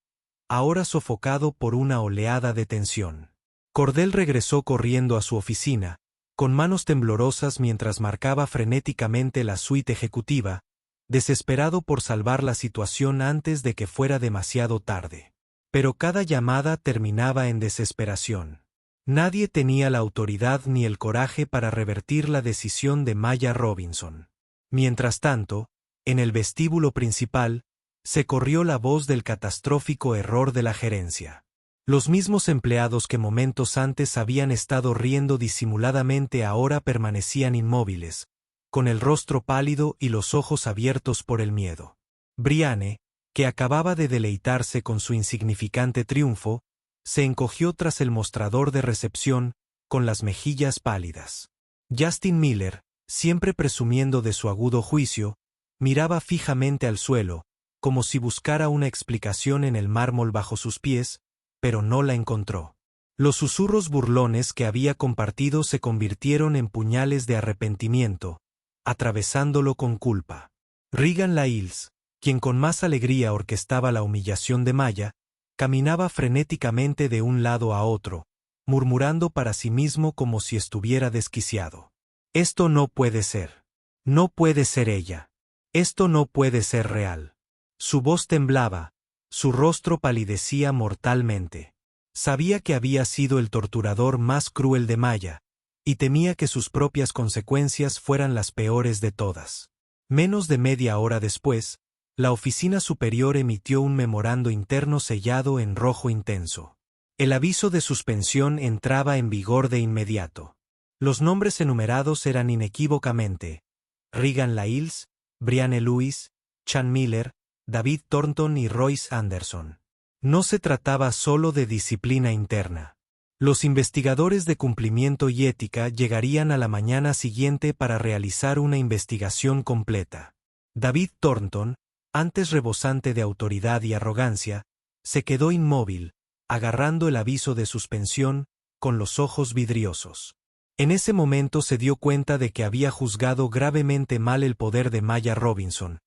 ahora sofocado por una oleada de tensión. Cordell regresó corriendo a su oficina, con manos temblorosas mientras marcaba frenéticamente la suite ejecutiva, desesperado por salvar la situación antes de que fuera demasiado tarde. Pero cada llamada terminaba en desesperación. Nadie tenía la autoridad ni el coraje para revertir la decisión de Maya Robinson. Mientras tanto, en el vestíbulo principal, se corrió la voz del catastrófico error de la gerencia. Los mismos empleados que momentos antes habían estado riendo disimuladamente ahora permanecían inmóviles, con el rostro pálido y los ojos abiertos por el miedo. Brianne, que acababa de deleitarse con su insignificante triunfo, se encogió tras el mostrador de recepción, con las mejillas pálidas. Justin Miller, siempre presumiendo de su agudo juicio, miraba fijamente al suelo, como si buscara una explicación en el mármol bajo sus pies, pero no la encontró. Los susurros burlones que había compartido se convirtieron en puñales de arrepentimiento, atravesándolo con culpa. Regan Lails, quien con más alegría orquestaba la humillación de Maya, caminaba frenéticamente de un lado a otro, murmurando para sí mismo como si estuviera desquiciado. Esto no puede ser. No puede ser ella. Esto no puede ser real. Su voz temblaba, su rostro palidecía mortalmente. Sabía que había sido el torturador más cruel de Maya, y temía que sus propias consecuencias fueran las peores de todas. Menos de media hora después, la oficina superior emitió un memorando interno sellado en rojo intenso. El aviso de suspensión entraba en vigor de inmediato. Los nombres enumerados eran inequívocamente Regan Lails, Brianne Lewis, Chan Miller, David Thornton y Royce Anderson. No se trataba solo de disciplina interna. Los investigadores de cumplimiento y ética llegarían a la mañana siguiente para realizar una investigación completa. David Thornton, antes rebosante de autoridad y arrogancia, se quedó inmóvil, agarrando el aviso de suspensión, con los ojos vidriosos. En ese momento se dio cuenta de que había juzgado gravemente mal el poder de Maya Robinson,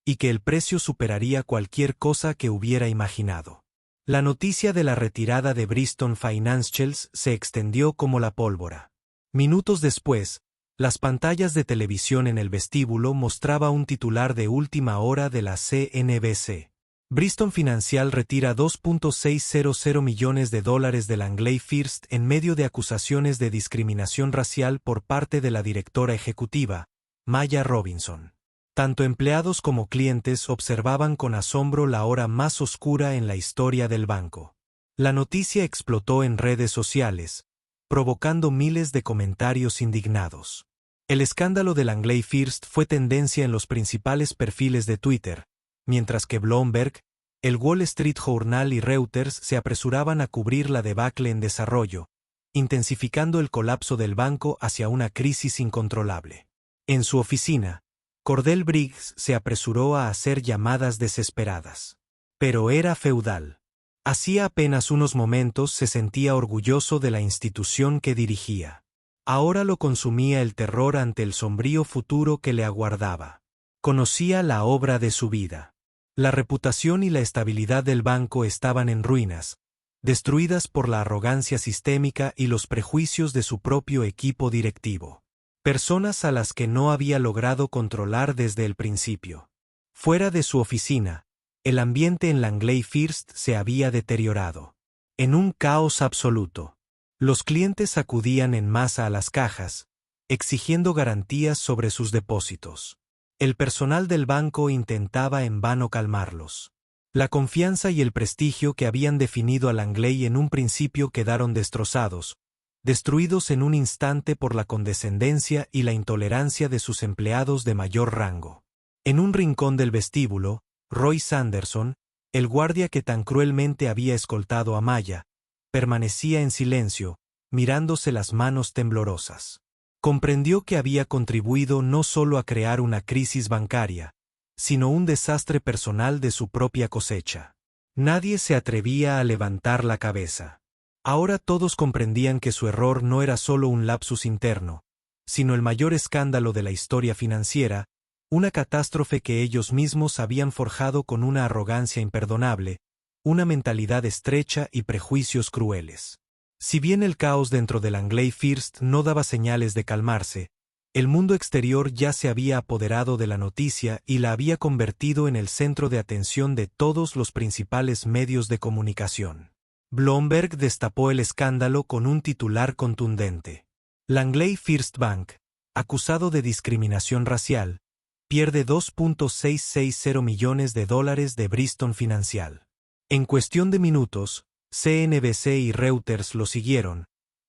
y que el precio superaría cualquier cosa que hubiera imaginado. La noticia de la retirada de Bristol Financials se extendió como la pólvora. Minutos después, las pantallas de televisión en el vestíbulo mostraba un titular de última hora de la CNBC. Bristol Financial retira $2.600 millones de Langley First en medio de acusaciones de discriminación racial por parte de la directora ejecutiva, Maya Robinson. Tanto empleados como clientes observaban con asombro la hora más oscura en la historia del banco. La noticia explotó en redes sociales, provocando miles de comentarios indignados. El escándalo de Langley First fue tendencia en los principales perfiles de Twitter, mientras que Bloomberg, el Wall Street Journal y Reuters se apresuraban a cubrir la debacle en desarrollo, intensificando el colapso del banco hacia una crisis incontrolable. En su oficina, Cordell Briggs se apresuró a hacer llamadas desesperadas. Pero era feudal. Hacía apenas unos momentos se sentía orgulloso de la institución que dirigía. Ahora lo consumía el terror ante el sombrío futuro que le aguardaba. Conocía la obra de su vida. La reputación y la estabilidad del banco estaban en ruinas, destruidas por la arrogancia sistémica y los prejuicios de su propio equipo directivo. Personas a las que no había logrado controlar desde el principio. Fuera de su oficina, el ambiente en Langley First se había deteriorado. En un caos absoluto. Los clientes acudían en masa a las cajas, exigiendo garantías sobre sus depósitos. El personal del banco intentaba en vano calmarlos. La confianza y el prestigio que habían definido a Langley en un principio quedaron destrozados, destruidos en un instante por la condescendencia y la intolerancia de sus empleados de mayor rango. En un rincón del vestíbulo, Roy Sanderson, el guardia que tan cruelmente había escoltado a Maya, permanecía en silencio, mirándose las manos temblorosas. Comprendió que había contribuido no solo a crear una crisis bancaria, sino un desastre personal de su propia cosecha. Nadie se atrevía a levantar la cabeza. Ahora todos comprendían que su error no era solo un lapsus interno, sino el mayor escándalo de la historia financiera, una catástrofe que ellos mismos habían forjado con una arrogancia imperdonable, una mentalidad estrecha y prejuicios crueles. Si bien el caos dentro de Langley First no daba señales de calmarse, el mundo exterior ya se había apoderado de la noticia y la había convertido en el centro de atención de todos los principales medios de comunicación. Bloomberg destapó el escándalo con un titular contundente. Langley First Bank, acusado de discriminación racial, pierde $2.660 millones de Bridgestone Financial. En cuestión de minutos, CNBC y Reuters lo siguieron,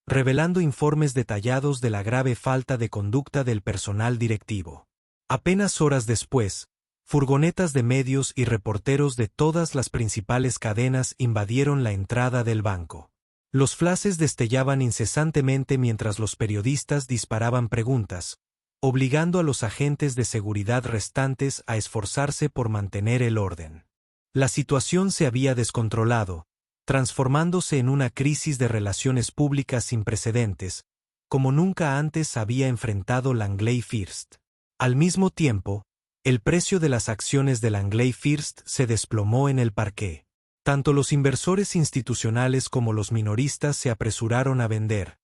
revelando informes detallados de la grave falta de conducta del personal directivo. Apenas horas después, furgonetas de medios y reporteros de todas las principales cadenas invadieron la entrada del banco. Los flashes destellaban incesantemente mientras los periodistas disparaban preguntas, obligando a los agentes de seguridad restantes a esforzarse por mantener el orden. La situación se había descontrolado, transformándose en una crisis de relaciones públicas sin precedentes, como nunca antes había enfrentado Langley First. Al mismo tiempo, el precio de las acciones de Langley First se desplomó en el parqué. Tanto los inversores institucionales como los minoristas se apresuraron a vender,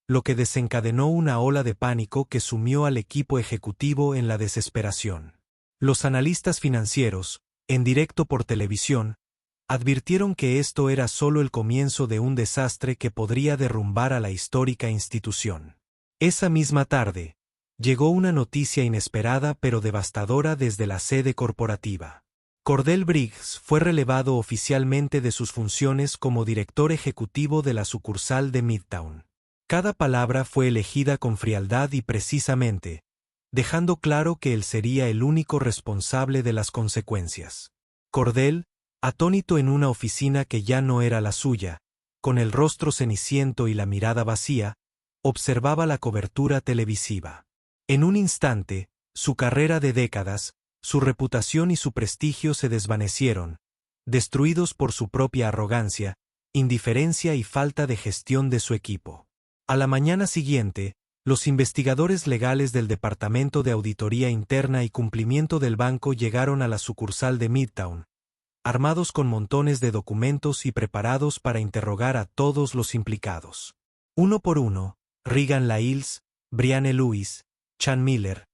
lo que desencadenó una ola de pánico que sumió al equipo ejecutivo en la desesperación. Los analistas financieros, en directo por televisión, advirtieron que esto era solo el comienzo de un desastre que podría derrumbar a la histórica institución. Esa misma tarde, llegó una noticia inesperada pero devastadora desde la sede corporativa. Cordell Briggs fue relevado oficialmente de sus funciones como director ejecutivo de la sucursal de Midtown. Cada palabra fue elegida con frialdad y precisamente, dejando claro que él sería el único responsable de las consecuencias. Cordell, atónito en una oficina que ya no era la suya, con el rostro ceniciento y la mirada vacía, observaba la cobertura televisiva. En un instante, su carrera de décadas, su reputación y su prestigio se desvanecieron, destruidos por su propia arrogancia, indiferencia y falta de gestión de su equipo. A la mañana siguiente, los investigadores legales del Departamento de Auditoría Interna y Cumplimiento del banco llegaron a la sucursal de Midtown, armados con montones de documentos y preparados para interrogar a todos los implicados. Uno por uno, Regan Lails, Brianne Lewis, Chan Miller,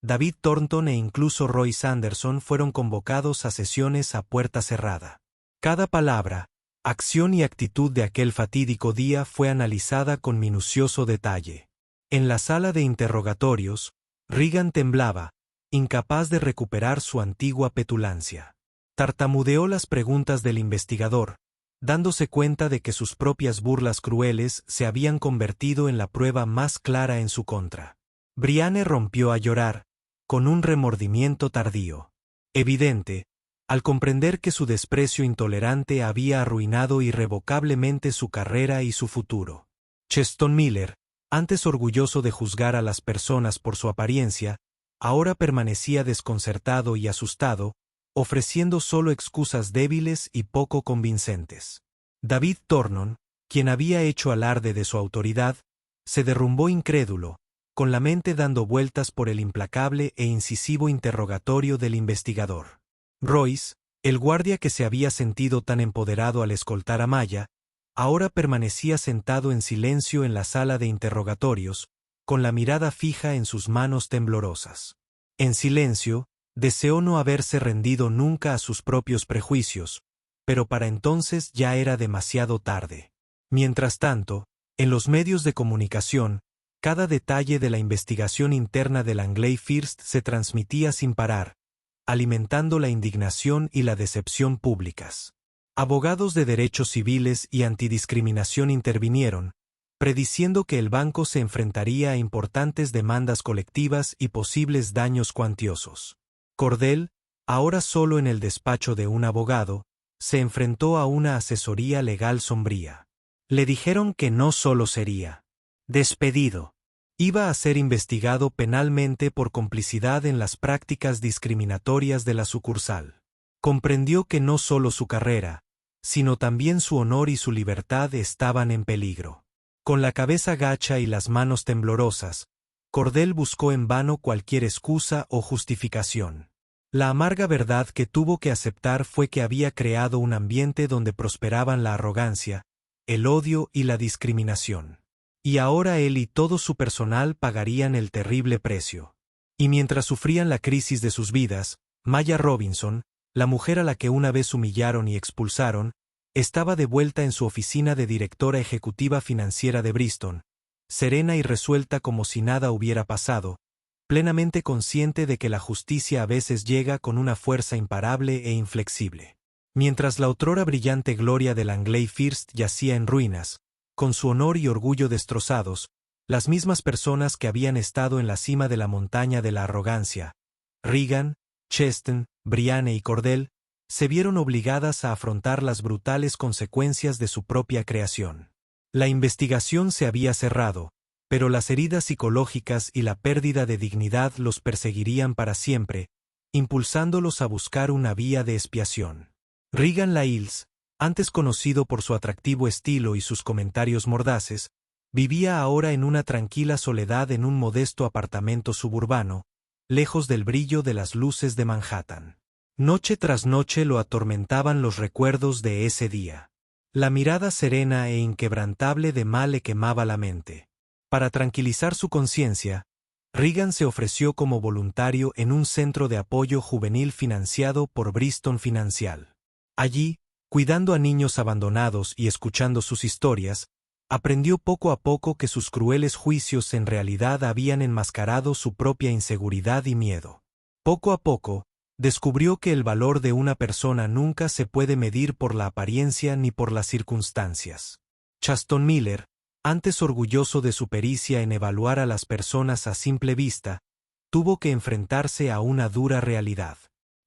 David Thornton e incluso Roy Sanderson fueron convocados a sesiones a puerta cerrada. Cada palabra, acción y actitud de aquel fatídico día fue analizada con minucioso detalle. En la sala de interrogatorios, Regan temblaba, incapaz de recuperar su antigua petulancia. Tartamudeó las preguntas del investigador, dándose cuenta de que sus propias burlas crueles se habían convertido en la prueba más clara en su contra. Brianne rompió a llorar, con un remordimiento tardío. Evidente, al comprender que su desprecio intolerante había arruinado irrevocablemente su carrera y su futuro. Cheston Miller, antes orgulloso de juzgar a las personas por su apariencia, ahora permanecía desconcertado y asustado, ofreciendo solo excusas débiles y poco convincentes. David Thornton, quien había hecho alarde de su autoridad, se derrumbó incrédulo, con la mente dando vueltas por el implacable e incisivo interrogatorio del investigador. Royce, el guardia que se había sentido tan empoderado al escoltar a Maya, ahora permanecía sentado en silencio en la sala de interrogatorios, con la mirada fija en sus manos temblorosas. En silencio, deseó no haberse rendido nunca a sus propios prejuicios, pero para entonces ya era demasiado tarde. Mientras tanto, en los medios de comunicación, cada detalle de la investigación interna de Langley First se transmitía sin parar, alimentando la indignación y la decepción públicas. Abogados de derechos civiles y antidiscriminación intervinieron, prediciendo que el banco se enfrentaría a importantes demandas colectivas y posibles daños cuantiosos. Cordell, ahora solo en el despacho de un abogado, se enfrentó a una asesoría legal sombría. Le dijeron que no solo sería despedido, iba a ser investigado penalmente por complicidad en las prácticas discriminatorias de la sucursal. Comprendió que no solo su carrera, sino también su honor y su libertad estaban en peligro. Con la cabeza gacha y las manos temblorosas, Cordell buscó en vano cualquier excusa o justificación. La amarga verdad que tuvo que aceptar fue que había creado un ambiente donde prosperaban la arrogancia, el odio y la discriminación. Y ahora él y todo su personal pagarían el terrible precio. Y mientras sufrían la crisis de sus vidas, Maya Robinson, la mujer a la que una vez humillaron y expulsaron, estaba de vuelta en su oficina de directora ejecutiva financiera de Bristol, serena y resuelta como si nada hubiera pasado, plenamente consciente de que la justicia a veces llega con una fuerza imparable e inflexible. Mientras la otrora brillante gloria de Langley First yacía en ruinas, con su honor y orgullo destrozados, las mismas personas que habían estado en la cima de la montaña de la arrogancia, Reagan, Cheston, Briane y Cordell, se vieron obligadas a afrontar las brutales consecuencias de su propia creación. La investigación se había cerrado, pero las heridas psicológicas y la pérdida de dignidad los perseguirían para siempre, impulsándolos a buscar una vía de expiación. Reagan Layles, antes conocido por su atractivo estilo y sus comentarios mordaces, vivía ahora en una tranquila soledad en un modesto apartamento suburbano, lejos del brillo de las luces de Manhattan. Noche tras noche lo atormentaban los recuerdos de ese día. La mirada serena e inquebrantable de Ma le quemaba la mente. Para tranquilizar su conciencia, Reagan se ofreció como voluntario en un centro de apoyo juvenil financiado por Bristol Financial. Allí, cuidando a niños abandonados y escuchando sus historias, aprendió poco a poco que sus crueles juicios en realidad habían enmascarado su propia inseguridad y miedo. Poco a poco, descubrió que el valor de una persona nunca se puede medir por la apariencia ni por las circunstancias. Chaston Miller, antes orgulloso de su pericia en evaluar a las personas a simple vista, tuvo que enfrentarse a una dura realidad.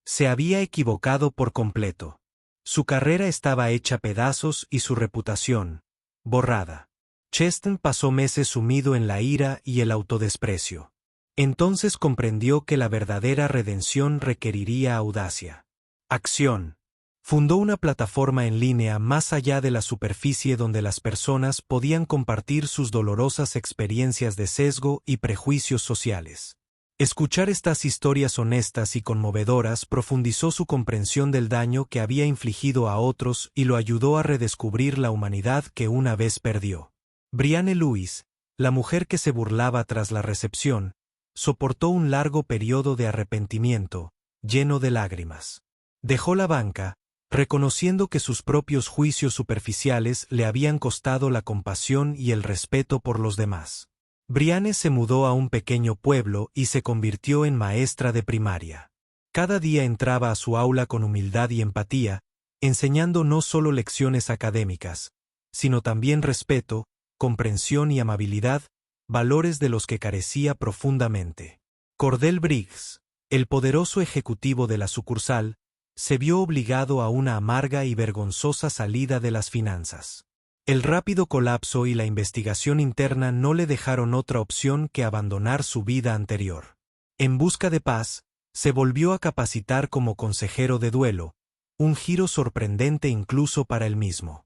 Se había equivocado por completo. Su carrera estaba hecha pedazos y su reputación, borrada. Cheston pasó meses sumido en la ira y el autodesprecio. Entonces comprendió que la verdadera redención requeriría audacia. Acción. Fundó una plataforma en línea más allá de la superficie donde las personas podían compartir sus dolorosas experiencias de sesgo y prejuicios sociales. Escuchar estas historias honestas y conmovedoras profundizó su comprensión del daño que había infligido a otros y lo ayudó a redescubrir la humanidad que una vez perdió. Briane Lewis, la mujer que se burlaba tras la recepción, soportó un largo periodo de arrepentimiento, lleno de lágrimas. Dejó la banca, reconociendo que sus propios juicios superficiales le habían costado la compasión y el respeto por los demás. Briane se mudó a un pequeño pueblo y se convirtió en maestra de primaria. Cada día entraba a su aula con humildad y empatía, enseñando no solo lecciones académicas, sino también respeto, comprensión y amabilidad, valores de los que carecía profundamente. Cordell Briggs, el poderoso ejecutivo de la sucursal, se vio obligado a una amarga y vergonzosa salida de las finanzas. El rápido colapso y la investigación interna no le dejaron otra opción que abandonar su vida anterior. En busca de paz, se volvió a capacitar como consejero de duelo, un giro sorprendente incluso para él mismo.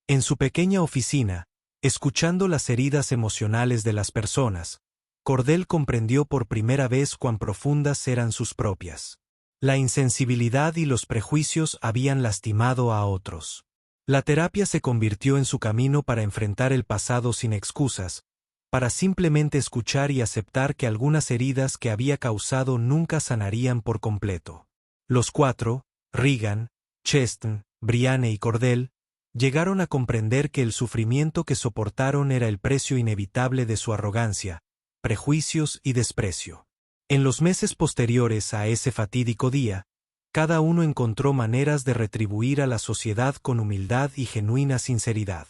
En su pequeña oficina, escuchando las heridas emocionales de las personas, Cordell comprendió por primera vez cuán profundas eran sus propias. La insensibilidad y los prejuicios habían lastimado a otros. La terapia se convirtió en su camino para enfrentar el pasado sin excusas, para simplemente escuchar y aceptar que algunas heridas que había causado nunca sanarían por completo. Los cuatro, Regan, Cheston, Brianne y Cordell, llegaron a comprender que el sufrimiento que soportaron era el precio inevitable de su arrogancia, prejuicios y desprecio. En los meses posteriores a ese fatídico día, cada uno encontró maneras de retribuir a la sociedad con humildad y genuina sinceridad.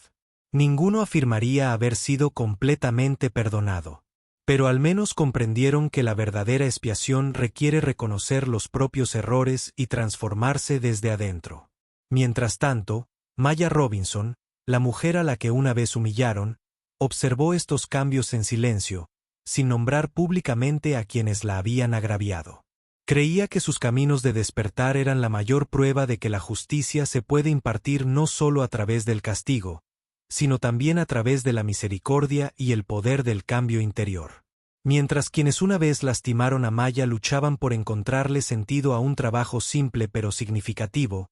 Ninguno afirmaría haber sido completamente perdonado. Pero al menos comprendieron que la verdadera expiación requiere reconocer los propios errores y transformarse desde adentro. Mientras tanto, Maya Robinson, la mujer a la que una vez humillaron, observó estos cambios en silencio, sin nombrar públicamente a quienes la habían agraviado. Creía que sus caminos de despertar eran la mayor prueba de que la justicia se puede impartir no solo a través del castigo, sino también a través de la misericordia y el poder del cambio interior. Mientras quienes una vez lastimaron a Maya luchaban por encontrarle sentido a un trabajo simple pero significativo,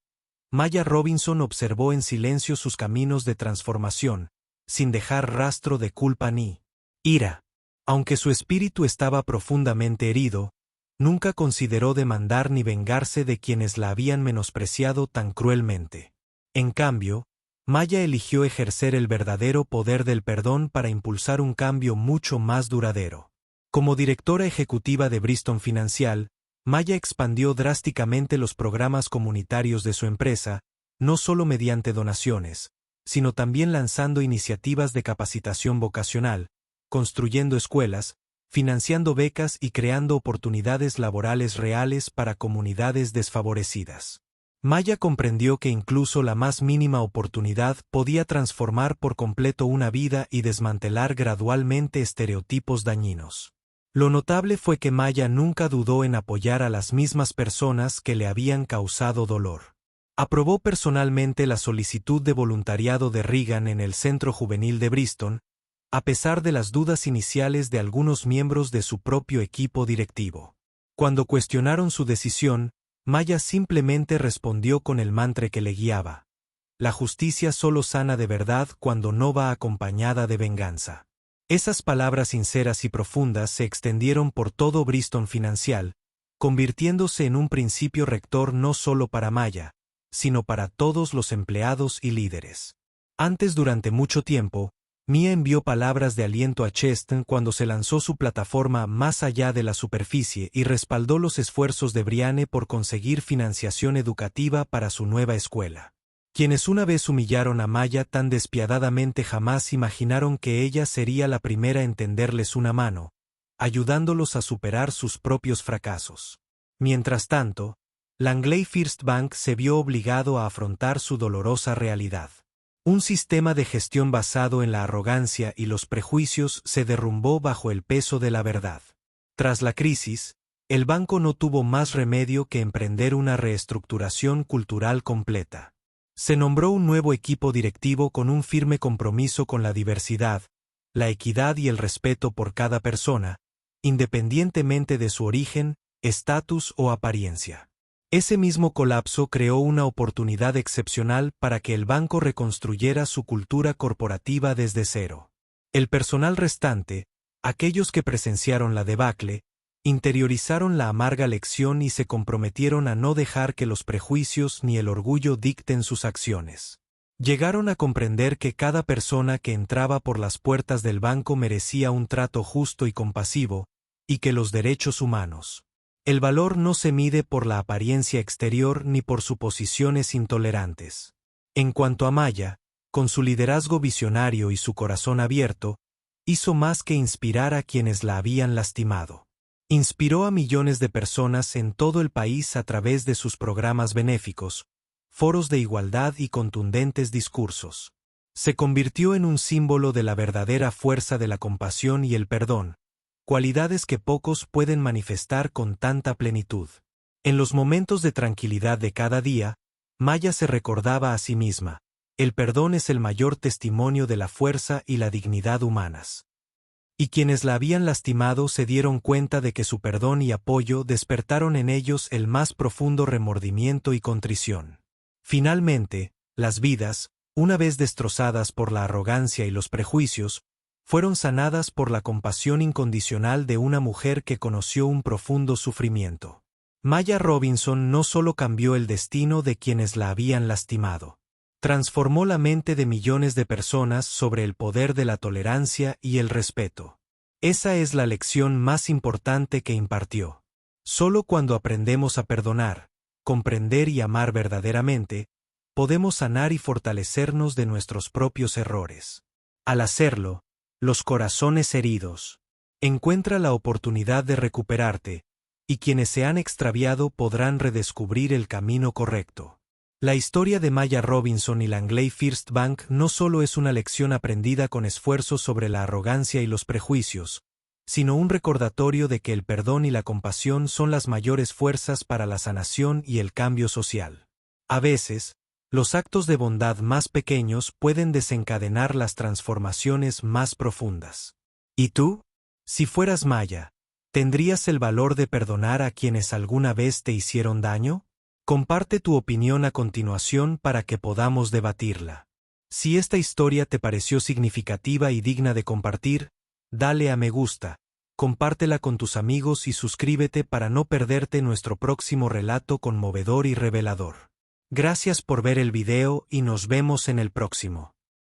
Maya Robinson observó en silencio sus caminos de transformación, sin dejar rastro de culpa ni ira. Aunque su espíritu estaba profundamente herido, nunca consideró demandar ni vengarse de quienes la habían menospreciado tan cruelmente. En cambio, Maya eligió ejercer el verdadero poder del perdón para impulsar un cambio mucho más duradero. Como directora ejecutiva de Bristol Financial, Maya expandió drásticamente los programas comunitarios de su empresa, no solo mediante donaciones, sino también lanzando iniciativas de capacitación vocacional, construyendo escuelas, financiando becas y creando oportunidades laborales reales para comunidades desfavorecidas. Maya comprendió que incluso la más mínima oportunidad podía transformar por completo una vida y desmantelar gradualmente estereotipos dañinos. Lo notable fue que Maya nunca dudó en apoyar a las mismas personas que le habían causado dolor. Aprobó personalmente la solicitud de voluntariado de Regan en el Centro Juvenil de Bristol, a pesar de las dudas iniciales de algunos miembros de su propio equipo directivo. Cuando cuestionaron su decisión, Maya simplemente respondió con el mantra que le guiaba: la justicia solo sana de verdad cuando no va acompañada de venganza. Esas palabras sinceras y profundas se extendieron por todo Bristol Financial, convirtiéndose en un principio rector no solo para Maya, sino para todos los empleados y líderes. Antes, durante mucho tiempo, Mia envió palabras de aliento a Cheston cuando se lanzó su plataforma más allá de la superficie y respaldó los esfuerzos de Brianne por conseguir financiación educativa para su nueva escuela. Quienes una vez humillaron a Maya tan despiadadamente jamás imaginaron que ella sería la primera en tenderles una mano, ayudándolos a superar sus propios fracasos. Mientras tanto, Langley First Bank se vio obligado a afrontar su dolorosa realidad. Un sistema de gestión basado en la arrogancia y los prejuicios se derrumbó bajo el peso de la verdad. Tras la crisis, el banco no tuvo más remedio que emprender una reestructuración cultural completa. Se nombró un nuevo equipo directivo con un firme compromiso con la diversidad, la equidad y el respeto por cada persona, independientemente de su origen, estatus o apariencia. Ese mismo colapso creó una oportunidad excepcional para que el banco reconstruyera su cultura corporativa desde cero. El personal restante, aquellos que presenciaron la debacle, interiorizaron la amarga lección y se comprometieron a no dejar que los prejuicios ni el orgullo dicten sus acciones. Llegaron a comprender que cada persona que entraba por las puertas del banco merecía un trato justo y compasivo, y que los derechos humanos. El valor no se mide por la apariencia exterior ni por suposiciones intolerantes. En cuanto a Maya, con su liderazgo visionario y su corazón abierto, hizo más que inspirar a quienes la habían lastimado. Inspiró a millones de personas en todo el país a través de sus programas benéficos, foros de igualdad y contundentes discursos. Se convirtió en un símbolo de la verdadera fuerza de la compasión y el perdón, cualidades que pocos pueden manifestar con tanta plenitud. En los momentos de tranquilidad de cada día, Maya se recordaba a sí misma: el perdón es el mayor testimonio de la fuerza y la dignidad humanas. Y quienes la habían lastimado se dieron cuenta de que su perdón y apoyo despertaron en ellos el más profundo remordimiento y contrición. Finalmente, las vidas, Una vez destrozadas por la arrogancia y los prejuicios, fueron sanadas por la compasión incondicional de una mujer que conoció un profundo sufrimiento. Maya Robinson no solo cambió el destino de quienes la habían lastimado, transformó la mente de millones de personas sobre el poder de la tolerancia y el respeto. Esa es la lección más importante que impartió. Solo cuando aprendemos a perdonar, comprender y amar verdaderamente, podemos sanar y fortalecernos de nuestros propios errores. Al hacerlo, los corazones heridos encuentran la oportunidad de recuperarte, y quienes se han extraviado podrán redescubrir el camino correcto. La historia de Maya Robinson y Langley First Bank no solo es una lección aprendida con esfuerzo sobre la arrogancia y los prejuicios, sino un recordatorio de que el perdón y la compasión son las mayores fuerzas para la sanación y el cambio social. A veces, los actos de bondad más pequeños pueden desencadenar las transformaciones más profundas. ¿Y tú? Si fueras Maya, ¿tendrías el valor de perdonar a quienes alguna vez te hicieron daño? Comparte tu opinión a continuación para que podamos debatirla. Si esta historia te pareció significativa y digna de compartir, dale a me gusta, compártela con tus amigos y suscríbete para no perderte nuestro próximo relato conmovedor y revelador. Gracias por ver el video y nos vemos en el próximo.